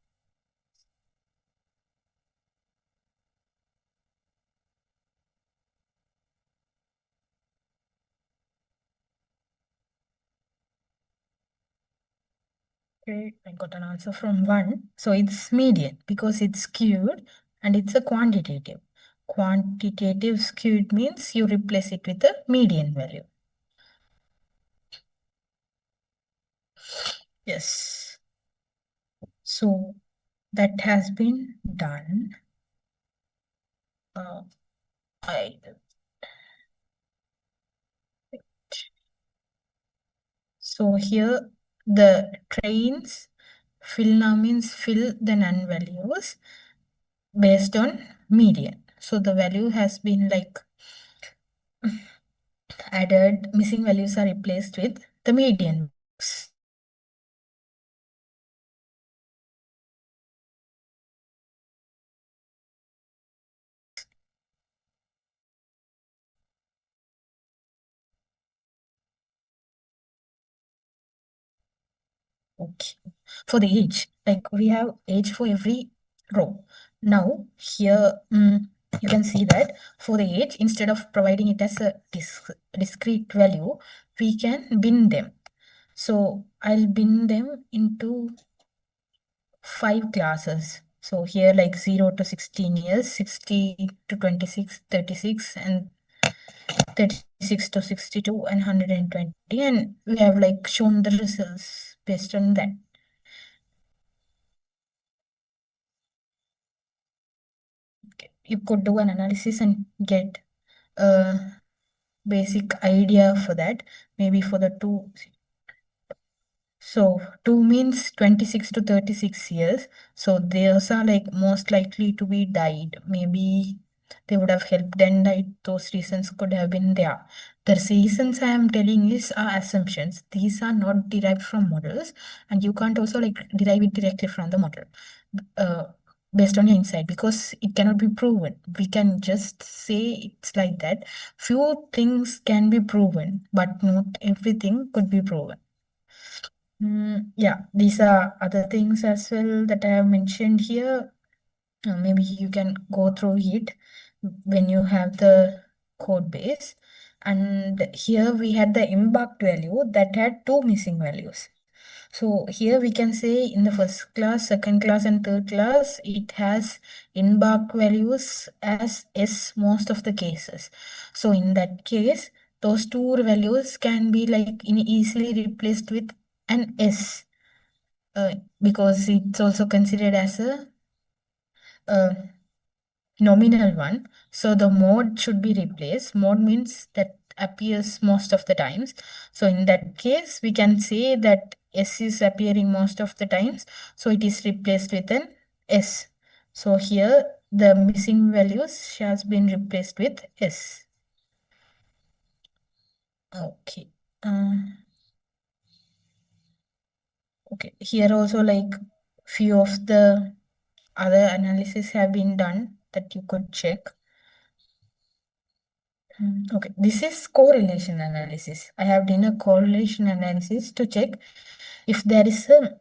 Okay, I got an answer from 1. So it's median because it's skewed and it's a quantitative. Quantitative skewed means you replace it with a median value. Yes. So that has been done. I So here the trains fill now means fill the null values based on median. So the value has been like added, missing values are replaced with the median values. Okay. For the age, like we have age for every row. Now here you can see that for the age, instead of providing it as a discrete value, we can bin them. So I'll bin them into 5 classes. So here like 0 to 16 years, 60 to 26, 36, and 36 to 62, and 120. And we have like shown the results based on that. Okay. You could do an analysis and get a basic idea for that. Maybe for the two. So 2 means 26 to 36 years. So those are like most likely to be died. Maybe they would have helped and died. Those reasons could have been there. The reasons I am telling is are assumptions. These are not derived from models, and you can't also like derive it directly from the model. Based on your insight, because it cannot be proven. We can just say it's like that. Few things can be proven, but not everything could be proven. Yeah, these are other things as well that I have mentioned here. Maybe you can go through it when you have the code base. And here we had the embarked value that had 2 missing values. So here we can say in the first class, second class, and third class, it has embarked values as S most of the cases. So in that case, those 2 values can be like easily replaced with an S, because it's also considered as a nominal one. So the mode should be replaced. Mode means that appears most of the times. So in that case, we can say that S is appearing most of the times. So it is replaced with an S. So here the missing values has been replaced with S. Okay. Okay. Here also like few of the other analysis have been done that you could check. Okay, this is correlation analysis. I have done a correlation analysis to check if there is a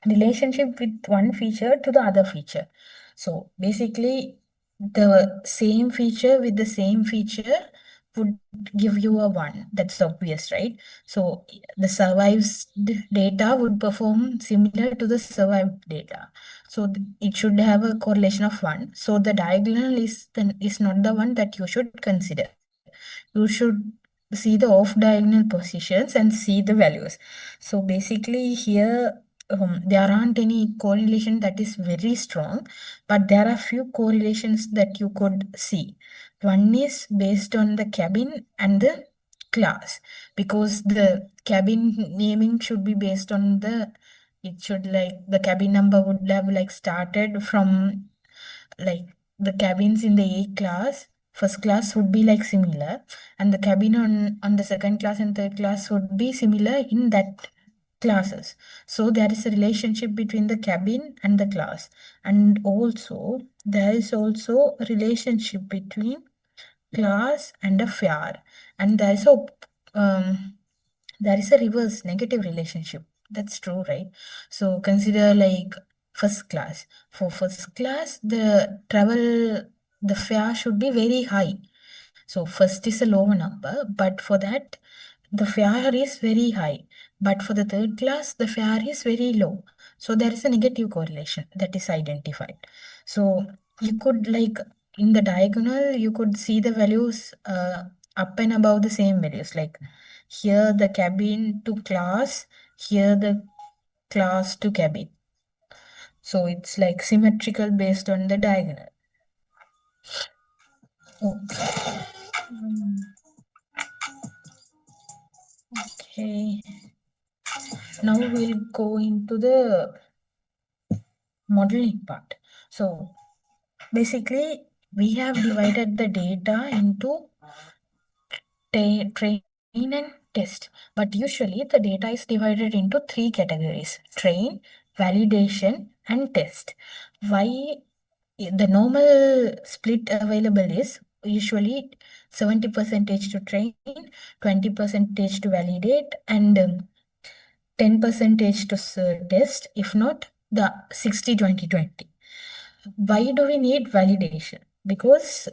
relationship with one feature to the other feature. So basically, the same feature with the same feature would give you a 1. That's obvious, right? So the survived data would perform similar to the survived data. So it should have a correlation of 1. So the diagonal is not the one that you should consider. You should see the off diagonal positions and see the values. So basically here there aren't any correlation that is very strong, but there are few correlations that you could see. One is based on the cabin and the class, because the cabin naming should be based on it should like the cabin number would have like started from like the cabins in the A class, first class would be like similar, and the cabin on the second class and third class would be similar in that classes. So there is a relationship between the cabin and the class, and also there is also a relationship between class and a fare, and um, there is a reverse negative relationship. That's true, right? So consider like first class. For first class, the fare should be very high. So first is a lower number, but for that, the fare is very high. But for the third class, the fare is very low. So there is a negative correlation that is identified. So you could like in the diagonal, you could see the values up and above the same values. Like here the cabin to class, here the class to cabin. So it's like symmetrical based on the diagonal. Okay. Okay. Now we'll go into the modeling part. So basically, we have divided the data into train and test. But usually the data is divided into 3 categories: train, validation, and test. Why the normal split available is usually 70% to train, 20% to validate, and 10% to test, if not the 60-20-20. Why do we need validation? Because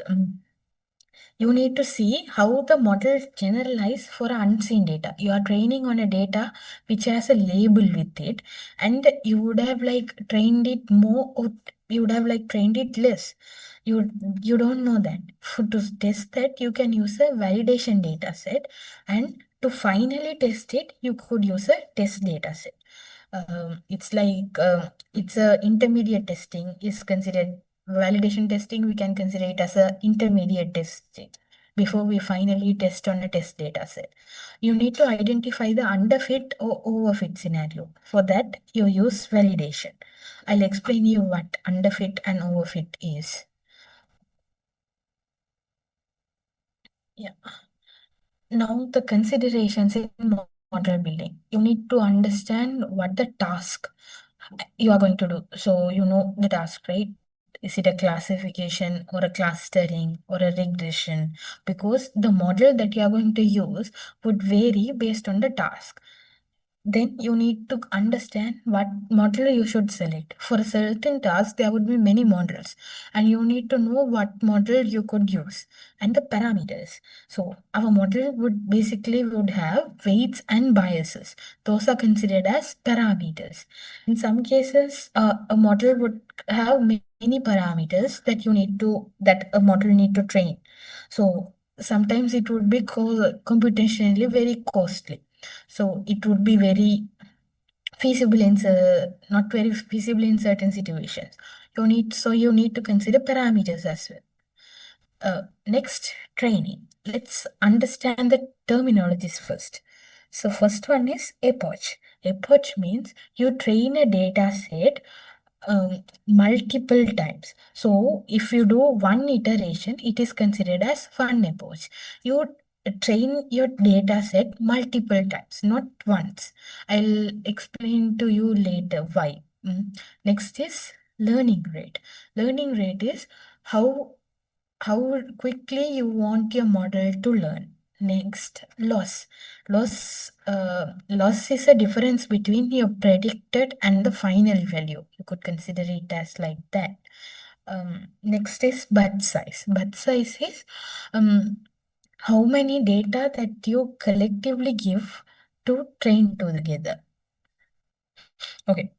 you need to see how the model generalize for unseen data. You are training on a data which has a label with it, and you would have like trained it more, or you would have like trained it less. You don't know that. To test that, you can use a validation data set, and to finally test it, you could use a test data set. It's like it's a intermediate testing is considered validation testing. We can consider it as a intermediate testing before we finally test on a test data set. You need to identify the underfit or overfit scenario. For that, you use validation. I'll explain you what underfit and overfit is. Yeah. Now the considerations in model building. You need to understand what the task you are going to do. So you know the task, right? Is it a classification or a clustering or a regression? Because the model that you are going to use would vary based on the task. Then you need to understand what model you should select. For a certain task, there would be many models, and you need to know what model you could use and the parameters. So our model would have weights and biases. Those are considered as parameters. In some cases, a model would have many parameters that a model need to train. So sometimes it would be computationally very costly. So it would be very feasible not very feasible in certain situations. you need to consider parameters as well. Next, training. Let's understand the terminologies first. So first one is epoch. Epoch means you train a data set multiple times. So if you do one iteration, it is considered as one epoch. You train your data set multiple times, not once. I'll explain to you later why. Next is learning rate. Learning rate is how quickly you want your model to learn. Next, loss. Loss is a difference between your predicted and the final value. You could consider it as like that. Next is batch size. Batch size is how many data that you collectively give to train together. Okay.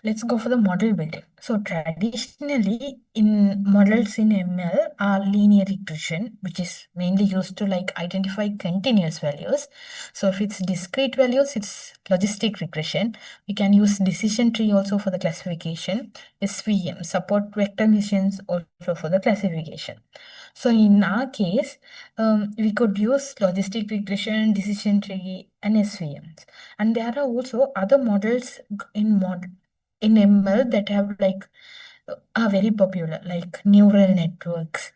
Let's go for the model building. So traditionally in models in ML are linear regression, which is mainly used to like identify continuous values. So if it's discrete values, it's logistic regression. We can use decision tree also for the classification. SVM, support vector machines also for the classification. So in our case, we could use logistic regression, decision tree, and SVMs. And there are also other models in ML that have like are very popular, like neural networks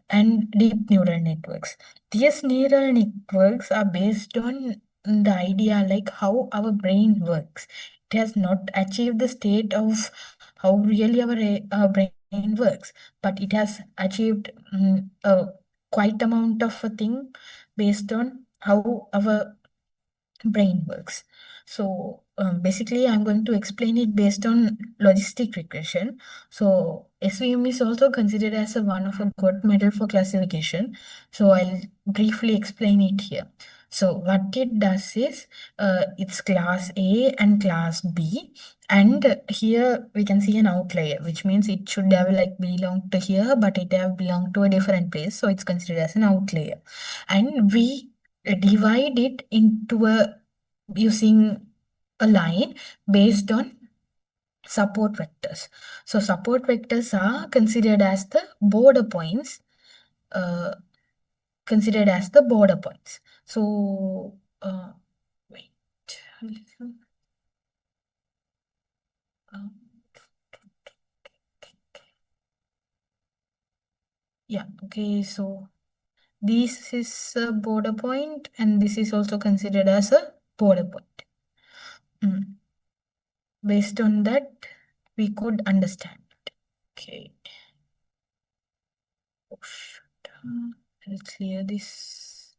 and deep neural networks. These neural networks are based on the idea like how our brain works. It has not achieved the state of how really our brain works, but it has achieved a quite amount of a thing based on how our brain works. So basically, I'm going to explain it based on logistic regression. So SVM is also considered as one of a good model for classification. So I'll briefly explain it here. So what it does is it's class A and class B. And here we can see an outlier, which means it should have like belong to here, but it have belonged to a different place. So it's considered as an outlier. And we divide it into using a line based on support vectors. So support vectors are considered as the border points. So wait. Yeah, okay, so this is a border point and this is also considered as a border point. Based on that, we could understand it. Okay. Oh, shit. I'll clear this.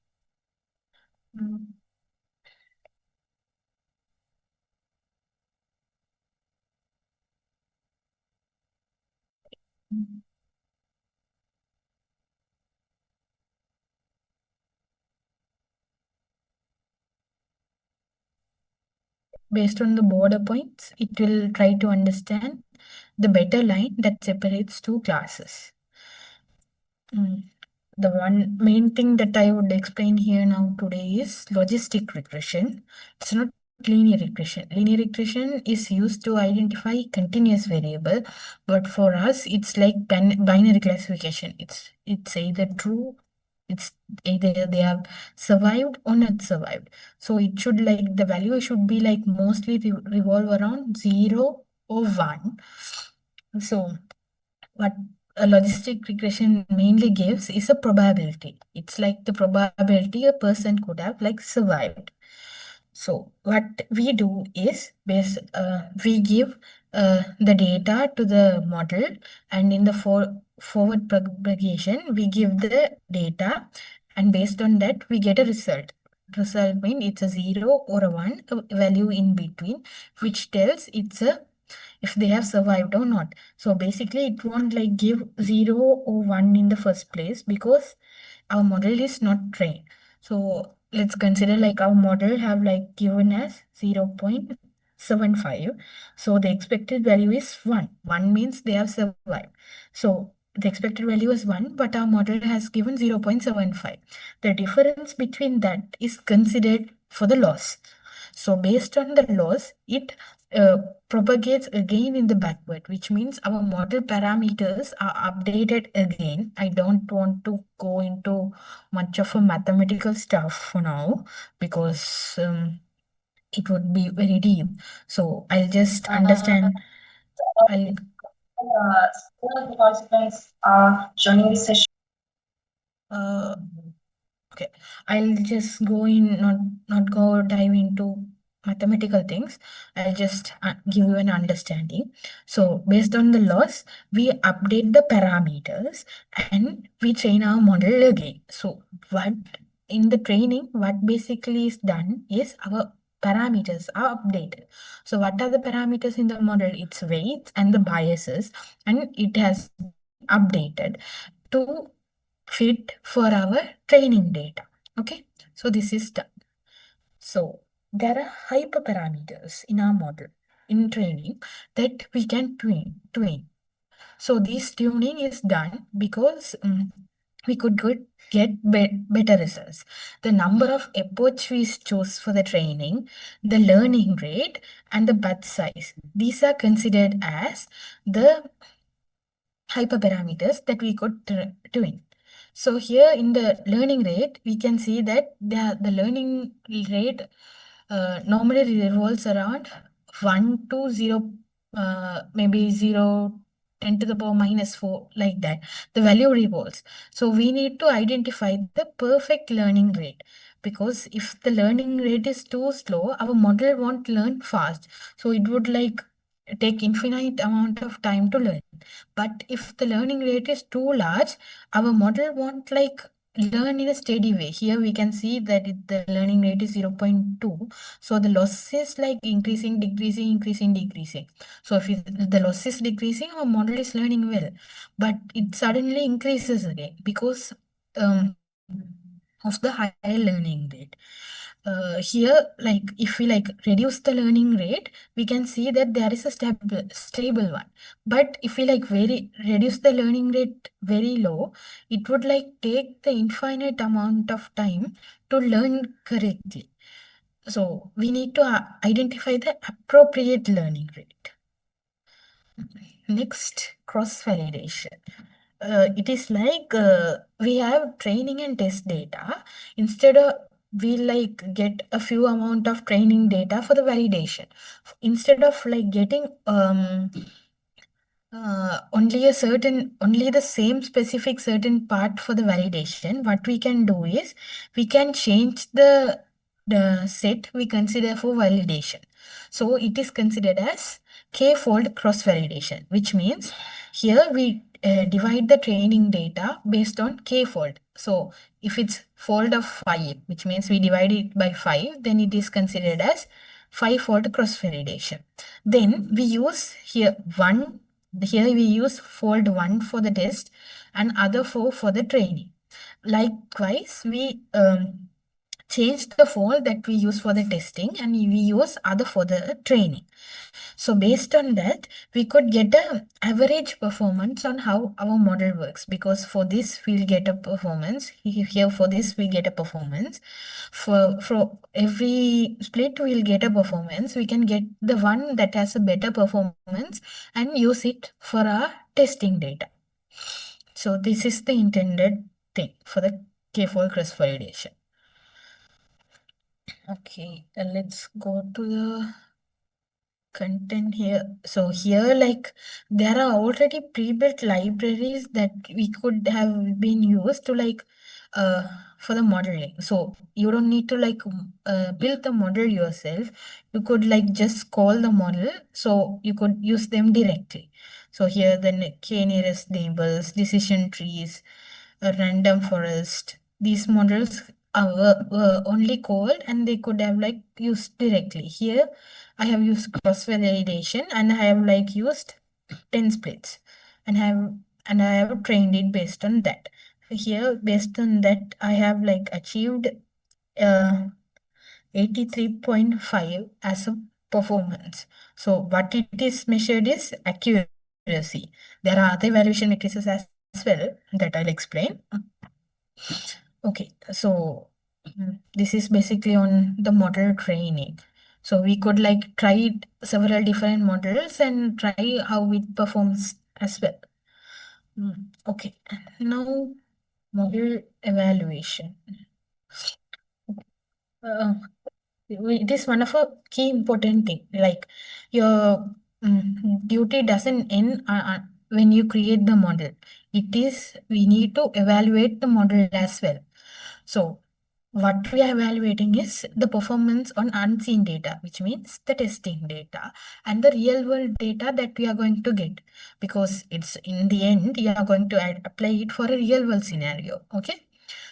Based on the border points, it will try to understand the better line that separates two classes. The one main thing that I would explain here now today is logistic regression. It's not linear regression. Linear regression is used to identify continuous variable, but for us, it's like binary classification. It's either true, it's either they have survived or not survived. So it should like the value should be like mostly revolve around 0 or 1. So what a logistic regression mainly gives is a probability. It's like the probability a person could have like survived. So what we do is we give the data to the model, and in the forward propagation we give the data, and based on that we get a result. Result means it's a 0 or a 1, a value in between, which tells it's a if they have survived or not. So basically it won't like give 0 or 1 in the first place because our model is not trained. So let's consider like our model have like given as 0.75. So the expected value is 1. 1 means they have survived. So the expected value is 1, but our model has given 0.75. The difference between that is considered for the loss. So based on the loss, it propagates again in the backward, which means our model parameters are updated again. I don't want to go into much of a mathematical stuff for now because it would be very deep. So I'll just understand. I'll Some of the participants are joining the session. Okay, I'll just go in, not go dive into mathematical things. I'll just give you an understanding. So based on the loss, we update the parameters and we train our model again. So what in the training, what basically is done is our parameters are updated. So what are the parameters in the model? It's weights and the biases, and it has been updated to fit for our training data. Okay, so this is done. So there are hyperparameters in our model in training that we can tune. So this tuning is done because we could get better results. The number of epochs we choose for the training, the learning rate, and the batch size. These are considered as the hyperparameters that we could tune. So here in the learning rate, we can see that the learning rate normally revolves around 1 to 0, maybe 0, 10 to the power minus 4, like that. The value revolves. So we need to identify the perfect learning rate, because if the learning rate is too slow, our model won't learn fast. So it would like take infinite amount of time to learn. But if the learning rate is too large, our model won't like learn in a steady way. Here we can see that the learning rate is 0.2. So the loss is like increasing, decreasing, increasing, decreasing. So if the loss is decreasing, our model is learning well. But it suddenly increases again because of the higher learning rate. Here, like if we like reduce the learning rate, we can see that there is a stable one. But if we like reduce the learning rate very low, it would like take the infinite amount of time to learn correctly. So we need to identify the appropriate learning rate. Next, cross-validation. It is like we have training and test data. Instead of we like get a few amount of training data for the validation. Instead of like getting only the same specific certain part for the validation, what we can do is we can change the set we consider for validation. So it is considered as k-fold cross-validation, which means here we divide the training data based on k-fold. So if it's fold of 5, which means we divide it by 5, then it is considered as 5-fold cross-validation. Then we use here we use fold 1 for the test and other 4 for the training. Likewise, we change the fold that we use for the testing and we use other for the training. So based on that, we could get a average performance on how our model works, because for this we'll get a performance. Here for this we get a performance. For every split we'll get a performance. We can get the one that has a better performance and use it for our testing data. So this is the intended thing for the K4 cross validation. Okay, let's go to the content here. So here, like there are already pre-built libraries that we could have been used to like for the modeling. So you don't need to like build the model yourself. You could like just call the model, so you could use them directly. So here the k-nearest neighbors, decision trees, a random forest, these models were only called and they could have like used directly. Here I have used cross validation and I have like used 10 splits and I have trained it based on that. Here based on that I have like achieved 83.5 as a performance. So what it is measured is accuracy. There are other evaluation matrices as well that I'll explain. Okay, so this is basically on the model training. So we could like try several different models and try how it performs as well. Okay, now model evaluation. It is one of a key important thing. Like your duty doesn't end when you create the model. It is we need to evaluate the model as well. So what we are evaluating is the performance on unseen data, which means the testing data and the real world data that we are going to get, because it's in the end you are going to apply it for a real world scenario. Okay.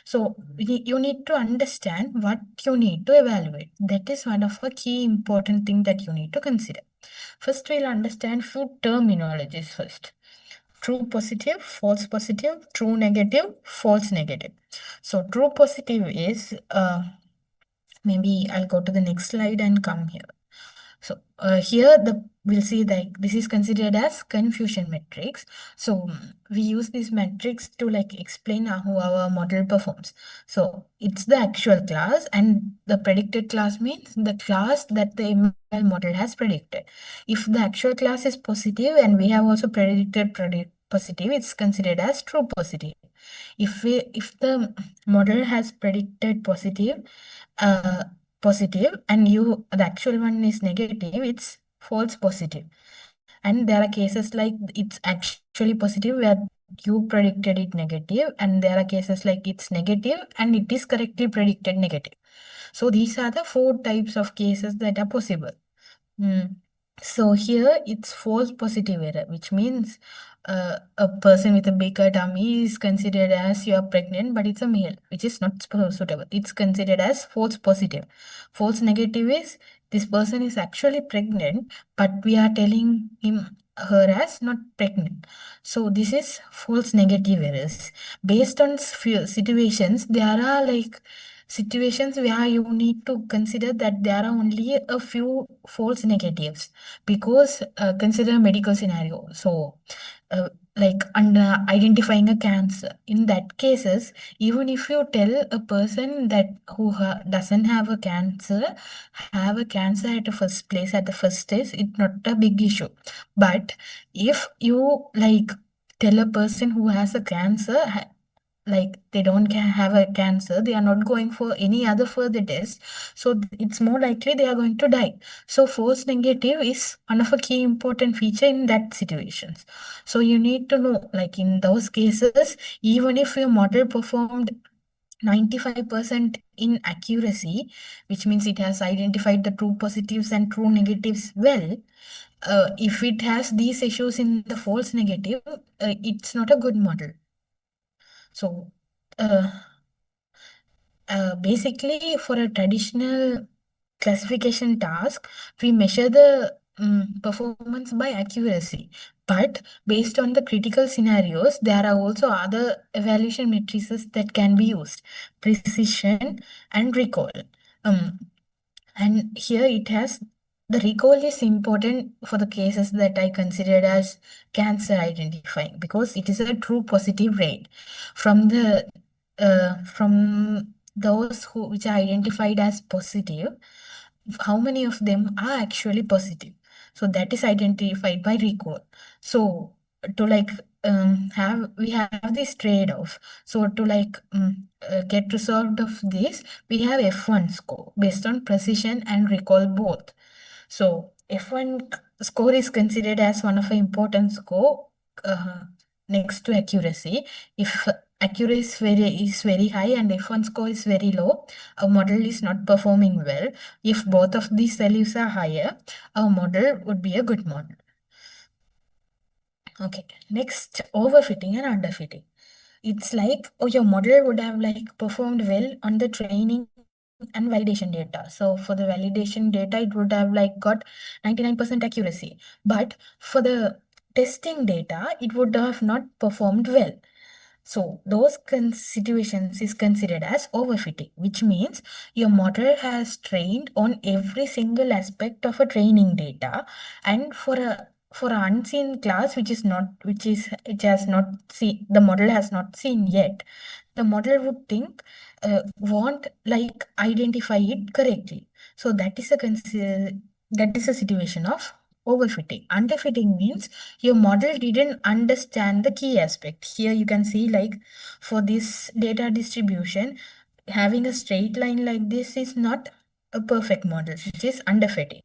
So you need to understand what you need to evaluate. That is one of the key important thing that you need to consider. First, we'll understand few terminologies first. True positive, false positive, true negative, false negative. So true positive is, maybe I'll go to the next slide and come here. So here we'll see that this is considered as confusion matrix. So we use this matrix to like explain how our model performs. So it's the actual class, and the predicted class means the class that the ML model has predicted. If the actual class is positive and we have also predicted positive, it's considered as true positive. If the model has predicted positive, positive and the actual one is negative, it's false positive. And there are cases like it's actually positive where you predicted it negative, and there are cases like it's negative and it is correctly predicted negative. So these are the 4 types of cases that are possible. So here it's false positive error, which means a person with a bigger tummy is considered as you are pregnant, but it's a male, which is not suitable. It's considered as false positive. False negative is this person is actually pregnant, but we are telling her as not pregnant. So this is false negative errors. Based on few situations, there are like situations where you need to consider that there are only a few false negatives, because consider medical scenario. So like under identifying a cancer, in that cases, even if you tell a person that who doesn't have a cancer at the first place, at the first stage, it's not a big issue. But if you like tell a person who has a cancer, like they don't have a cancer, they are not going for any other further test, so it's more likely they are going to die. So false negative is one of a key important feature in that situations. So you need to know, like in those cases, even if your model performed 95% in accuracy, which means it has identified the true positives and true negatives well, if it has these issues in the false negative, it's not a good model. So basically, for a traditional classification task, we measure the performance by accuracy. But based on the critical scenarios, there are also other evaluation matrices that can be used: precision and recall. And here it has the recall is important for the cases that I considered as cancer identifying, because it is a true positive rate from those which are identified as positive. How many of them are actually positive? So that is identified by recall. So to like we have this trade-off. So to like get resolved of this, we have F1 score based on precision and recall both. So F1 score is considered as one of the important score next to accuracy. If accuracy is very high and F1 score is very low, our model is not performing well. If both of these values are higher, our model would be a good model. Okay, next, overfitting and underfitting. It's like, oh, your model would have like performed well on the training and validation data. So for the validation data, it would have like got 99% accuracy. But for the testing data, it would have not performed well. So those situations is considered as overfitting, which means your model has trained on every single aspect of a training data, and for an unseen class which has not seen, the model has not seen yet, the model would think won't like identify it correctly. So that is a situation of overfitting. Underfitting means your model didn't understand the key aspect. Here you can see like for this data distribution, having a straight line like this is not a perfect model, which is underfitting.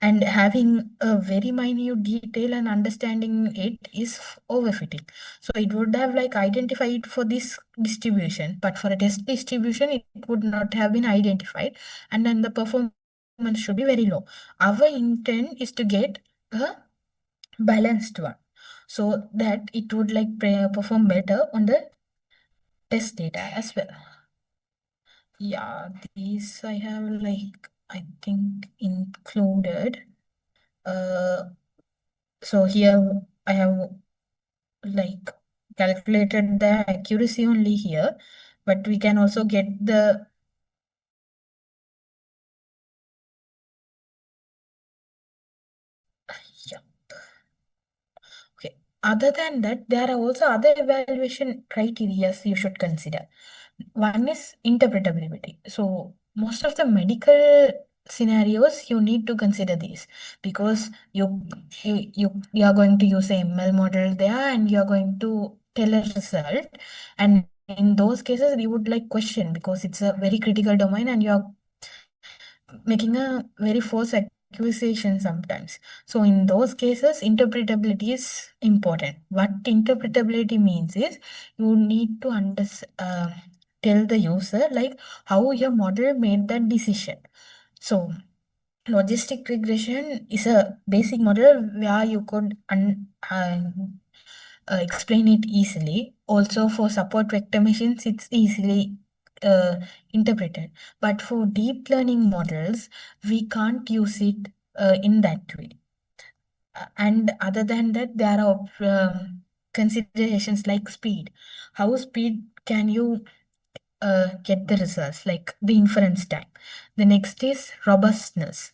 And having a very minute detail and understanding it is overfitting. So it would have like identified for this distribution, but for a test distribution, it would not have been identified, and then the performance should be very low. Our intent is to get a balanced one, so that it would like perform better on the test data as well. Yeah, these I have like, I think, included. So here I have like calculated the accuracy only here, but we can also get the yeah. Okay. Other than that, there are also other evaluation criteria you should consider. One is interpretability. So most of the medical scenarios you need to consider these, because you are going to use a ML model there and you are going to tell a result, and in those cases you would like question, because it's a very critical domain and you are making a very false accusation sometimes. So in those cases, interpretability is important. What interpretability means is you need to tell the user like how your model made that decision. So logistic regression is a basic model where you could explain it easily. Also for support vector machines, it's easily interpreted. But for deep learning models, we can't use it in that way. And other than that, there are considerations like speed. How speed can you get the results, like the inference time? The next is robustness.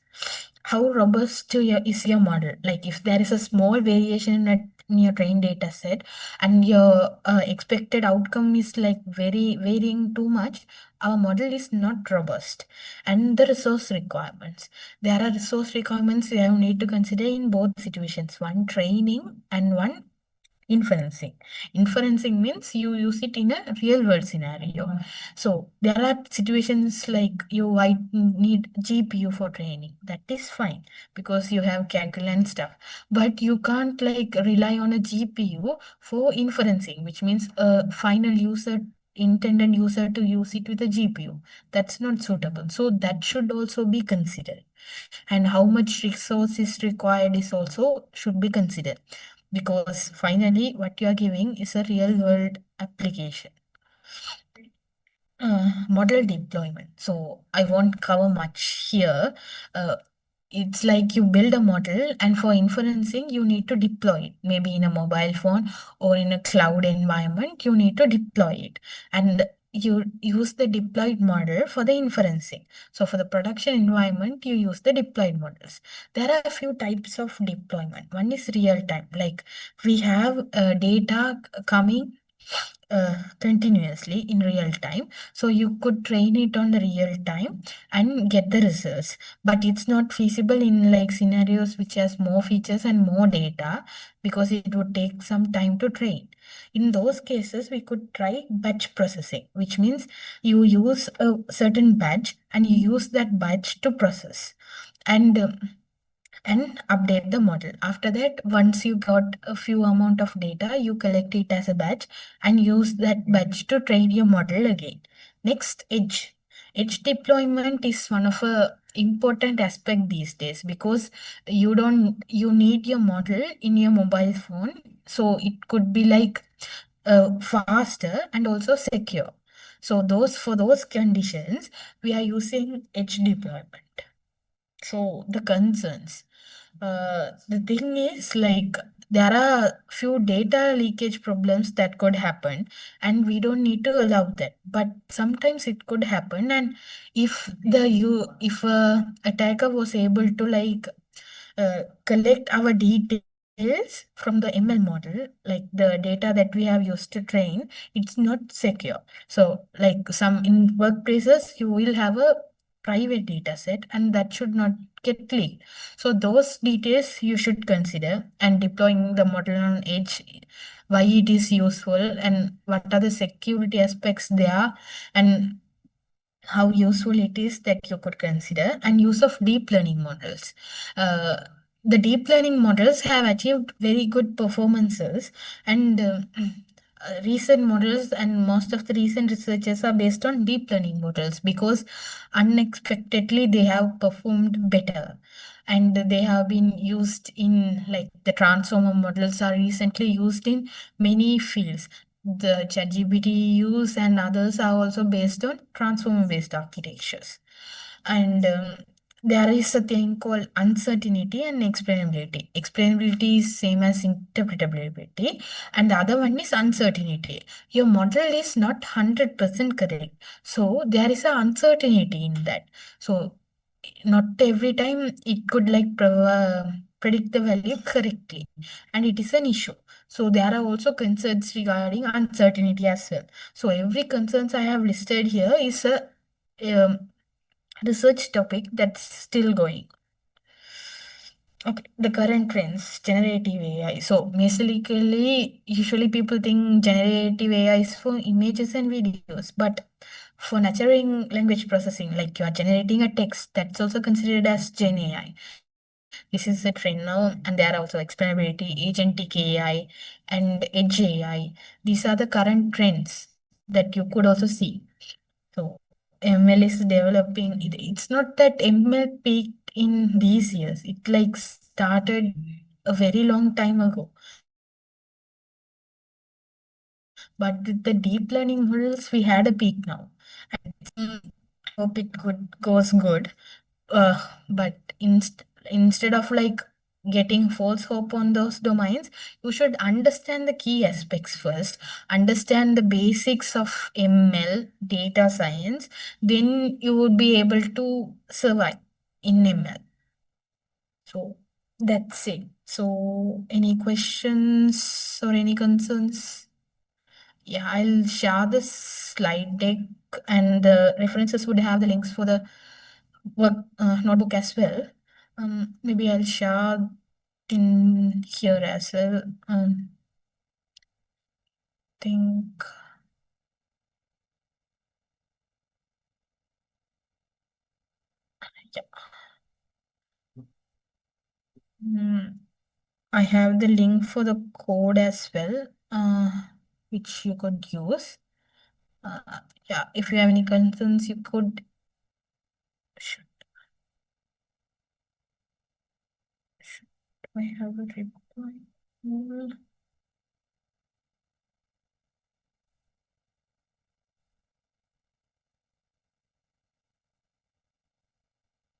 How robust is your model? Like if there is a small variation in your trained data set and your expected outcome is like varying too much, our model is not robust. And the resource requirements. There are resource requirements you need to consider in both situations, one training and one inferencing. Inferencing means you use it in a real world scenario. So there are situations like you might need GPU for training. That is fine because you have calcul and stuff. But you can't like rely on a GPU for inferencing, which means a final user intended user to use it with a GPU. That's not suitable. So that should also be considered. And how much resource is required is also should be considered, because finally what you are giving is a real world application. Model deployment. So I won't cover much here. It's like you build a model, and for inferencing, you need to deploy it. Maybe in a mobile phone or in a cloud environment, you need to deploy it. And you use the deployed model for the inferencing. So for the production environment, you use the deployed models. There are a few types of deployment. One is real time, like we have data coming continuously in real time. So you could train it on the real time and get the results. But it's not feasible in like scenarios which has more features and more data, because it would take some time to train. In those cases, we could try batch processing, which means you use a certain batch and you use that batch to process and update the model. After that, once you got a few amount of data, you collect it as a batch and use that batch to train your model again. Next, edge. Edge deployment is one of a important aspect these days, because you need your model in your mobile phone, so it could be like faster and also secure. So for those conditions, we are using edge deployment. So the concerns. The thing is like there are few data leakage problems that could happen, and we don't need to allow that. But sometimes it could happen, and if if a attacker was able to like collect our details details from the ML model, like the data that we have used to train, it's not secure. So like some in workplaces, you will have a private data set and that should not get leaked. So those details you should consider, and deploying the model on edge, why it is useful and what are the security aspects there, and how useful it is, that you could consider. And use of deep learning models. The deep learning models have achieved very good performances, and recent models and most of the recent researches are based on deep learning models because unexpectedly they have performed better, and they have been used in, like, the transformer models are recently used in many fields. The ChatGPT use and others are also based on transformer-based architectures. And there is a thing called uncertainty and explainability. Explainability is same as interpretability, and the other one is uncertainty. Your model is not 100% correct, so there is an uncertainty in that. So not every time it could like predict the value correctly, and it is an issue. So there are also concerns regarding uncertainty as well. So every concerns I have listed here is a research topic that's still going. Okay, the current trends, generative AI. So basically, usually people think generative AI is for images and videos, but for natural language processing, like you are generating a text, that's also considered as Gen AI. This is a trend now, and there are also explainability, agentic AI, and edge AI. These are the current trends that you could also see. So ML is developing. It's not that ML peaked in these years. It like started a very long time ago. But with the deep learning models, we had a peak now. I hope it goes good. But instead of like getting false hope on those domains, you should understand the key aspects first, understand the basics of ML, data science, then you would be able to survive in ML. So that's it. So any questions or any concerns? Yeah, I'll share the slide deck, and the references would have the links for the work notebook as well. Maybe I'll share in here as well. Think, yeah. I have the link for the code as well, which you could use. Yeah, if you have any concerns, you could. Should I have a reply?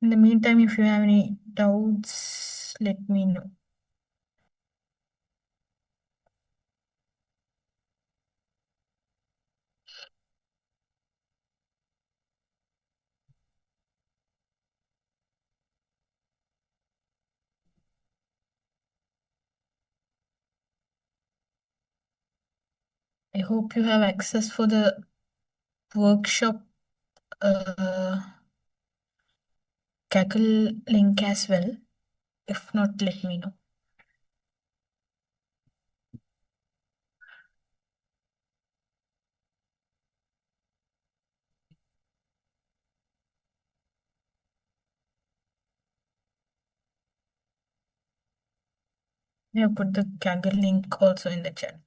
In the meantime, if you have any doubts, let me know. I hope you have access for the workshop Kaggle link as well. If not, let me know. I have put the Kaggle link also in the chat.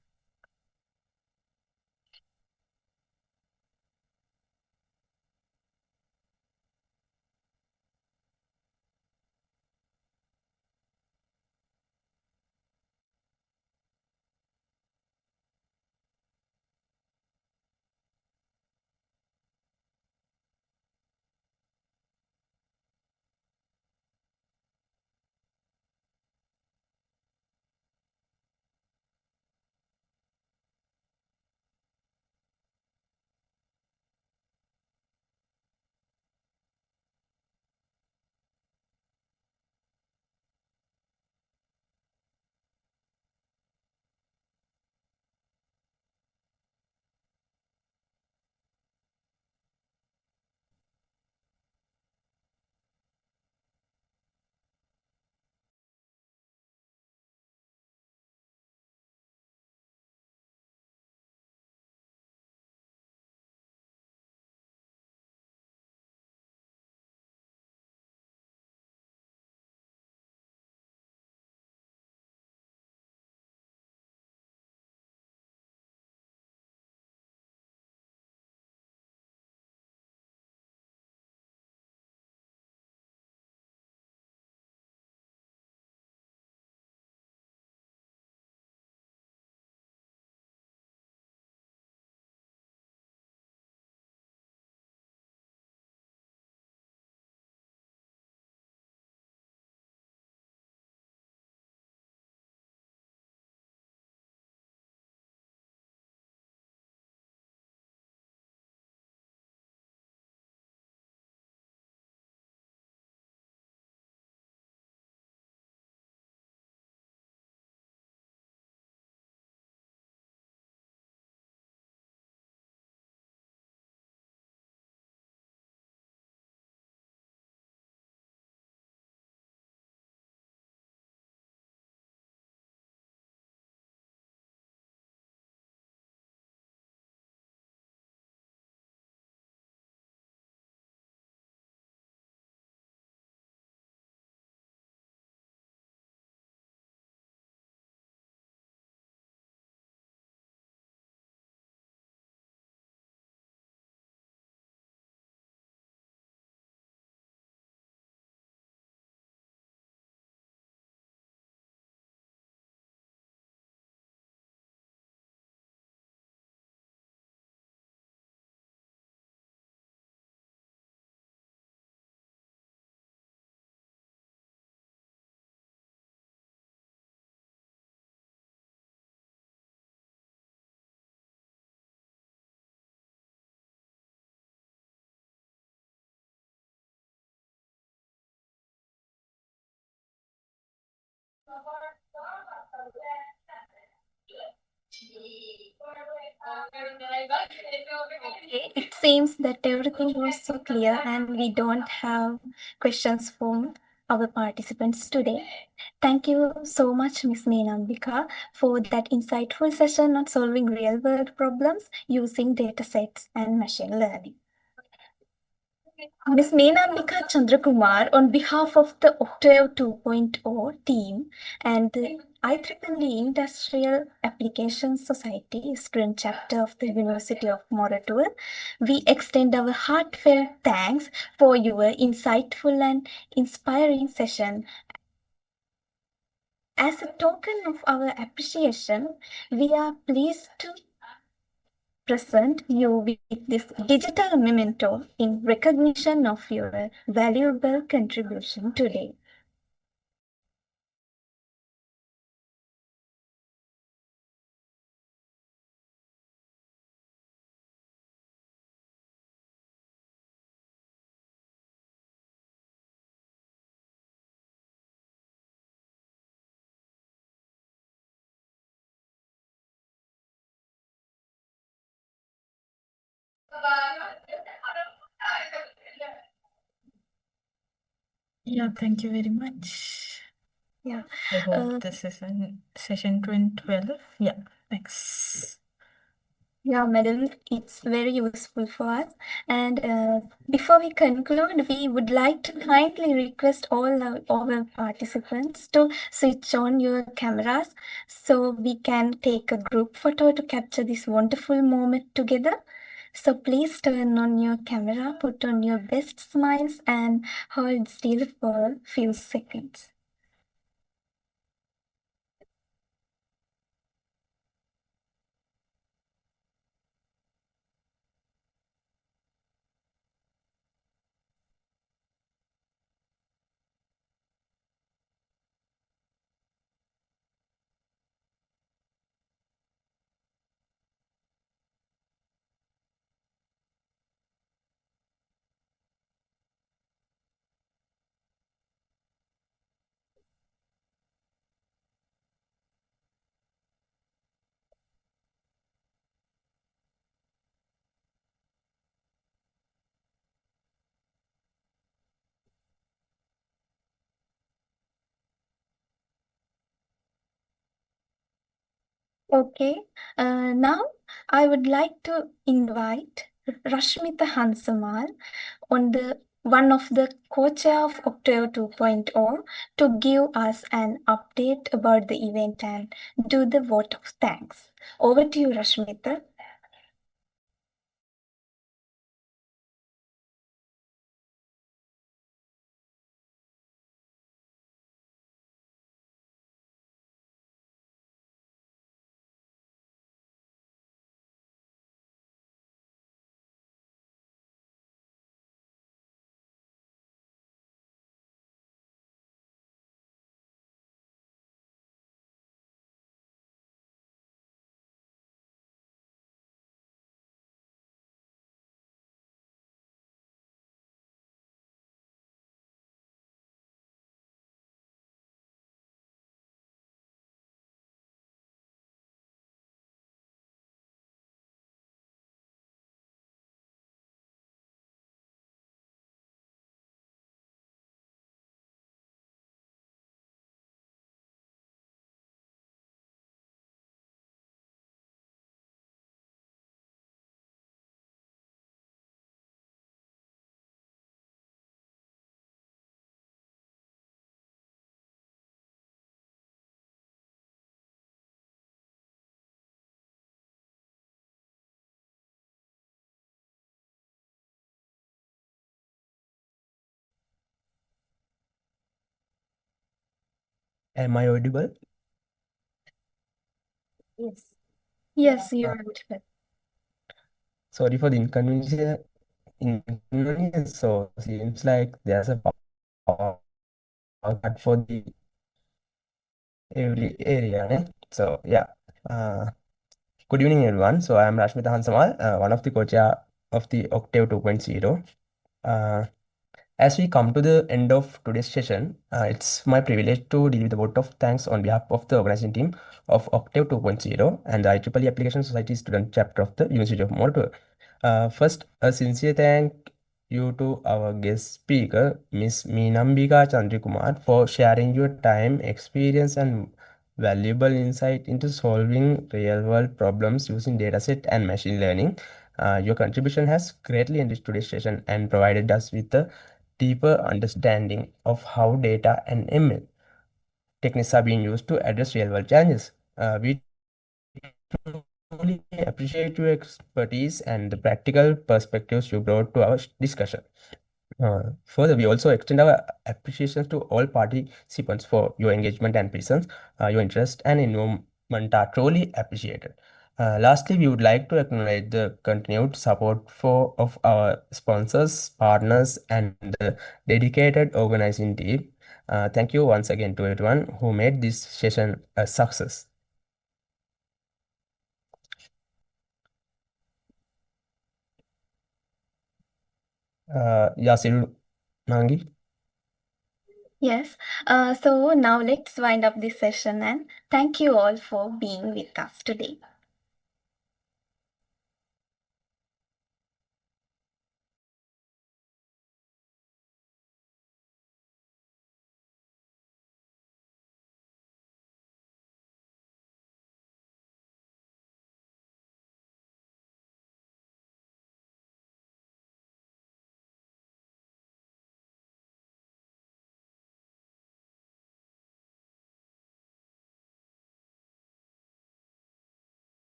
Okay, it seems that everything was so clear and we don't have questions from our participants today. Thank you so much, Ms. Meenambika, for that insightful session on solving real-world problems using data sets and machine learning. Ms. Meenambika Chandirakumar, on behalf of the Octave 2.0 team and the IEEE Industrial Applications Society student chapter of the University of Moratuwa, we extend our heartfelt thanks for your insightful and inspiring session. As a token of our appreciation, we are pleased to present you with this digital memento in recognition of your valuable contribution today. Yeah, thank you very much. Yeah. I hope this is in session 12. Yeah, thanks. Yeah, madam, it's very useful for us. And before we conclude, we would like to kindly request all our participants to switch on your cameras so we can take a group photo to capture this wonderful moment together. So please turn on your camera, put on your best smiles, and hold still for a few seconds. Okay, now I would like to invite Rashmita Hansamal, one of the co-chair of Octave 2.0, to give us an update about the event and do the vote of thanks. Over to you, Rashmita. Am I audible? Yes. Yes, you are audible. Sorry for the inconvenience. So seems like there's a power cut for the every area. So yeah. Good evening, everyone. So I am Rashmita Hansamal, one of the co-chair of the Octave 2.0. As we come to the end of today's session, it's my privilege to deal with a vote of thanks on behalf of the organizing team of Octave 2.0 and the IEEE Application Society student chapter of the University of Moratuwa. First, a sincere thank you to our guest speaker, Ms. Meenambika Chandirakumar, for sharing your time, experience, and valuable insight into solving real-world problems using dataset and machine learning. Your contribution has greatly enriched today's session and provided us with a deeper understanding of how data and ML techniques are being used to address real-world challenges. We truly appreciate your expertise and the practical perspectives you brought to our discussion. Further, we also extend our appreciation to all participants for your engagement and presence. Your interest and involvement are truly appreciated. Lastly, we would like to acknowledge the continued support of our sponsors, partners, and the dedicated organizing team. Thank you once again to everyone who made this session a success. Yasiru Nangi. Yes. So now let's wind up this session and thank you all for being with us today.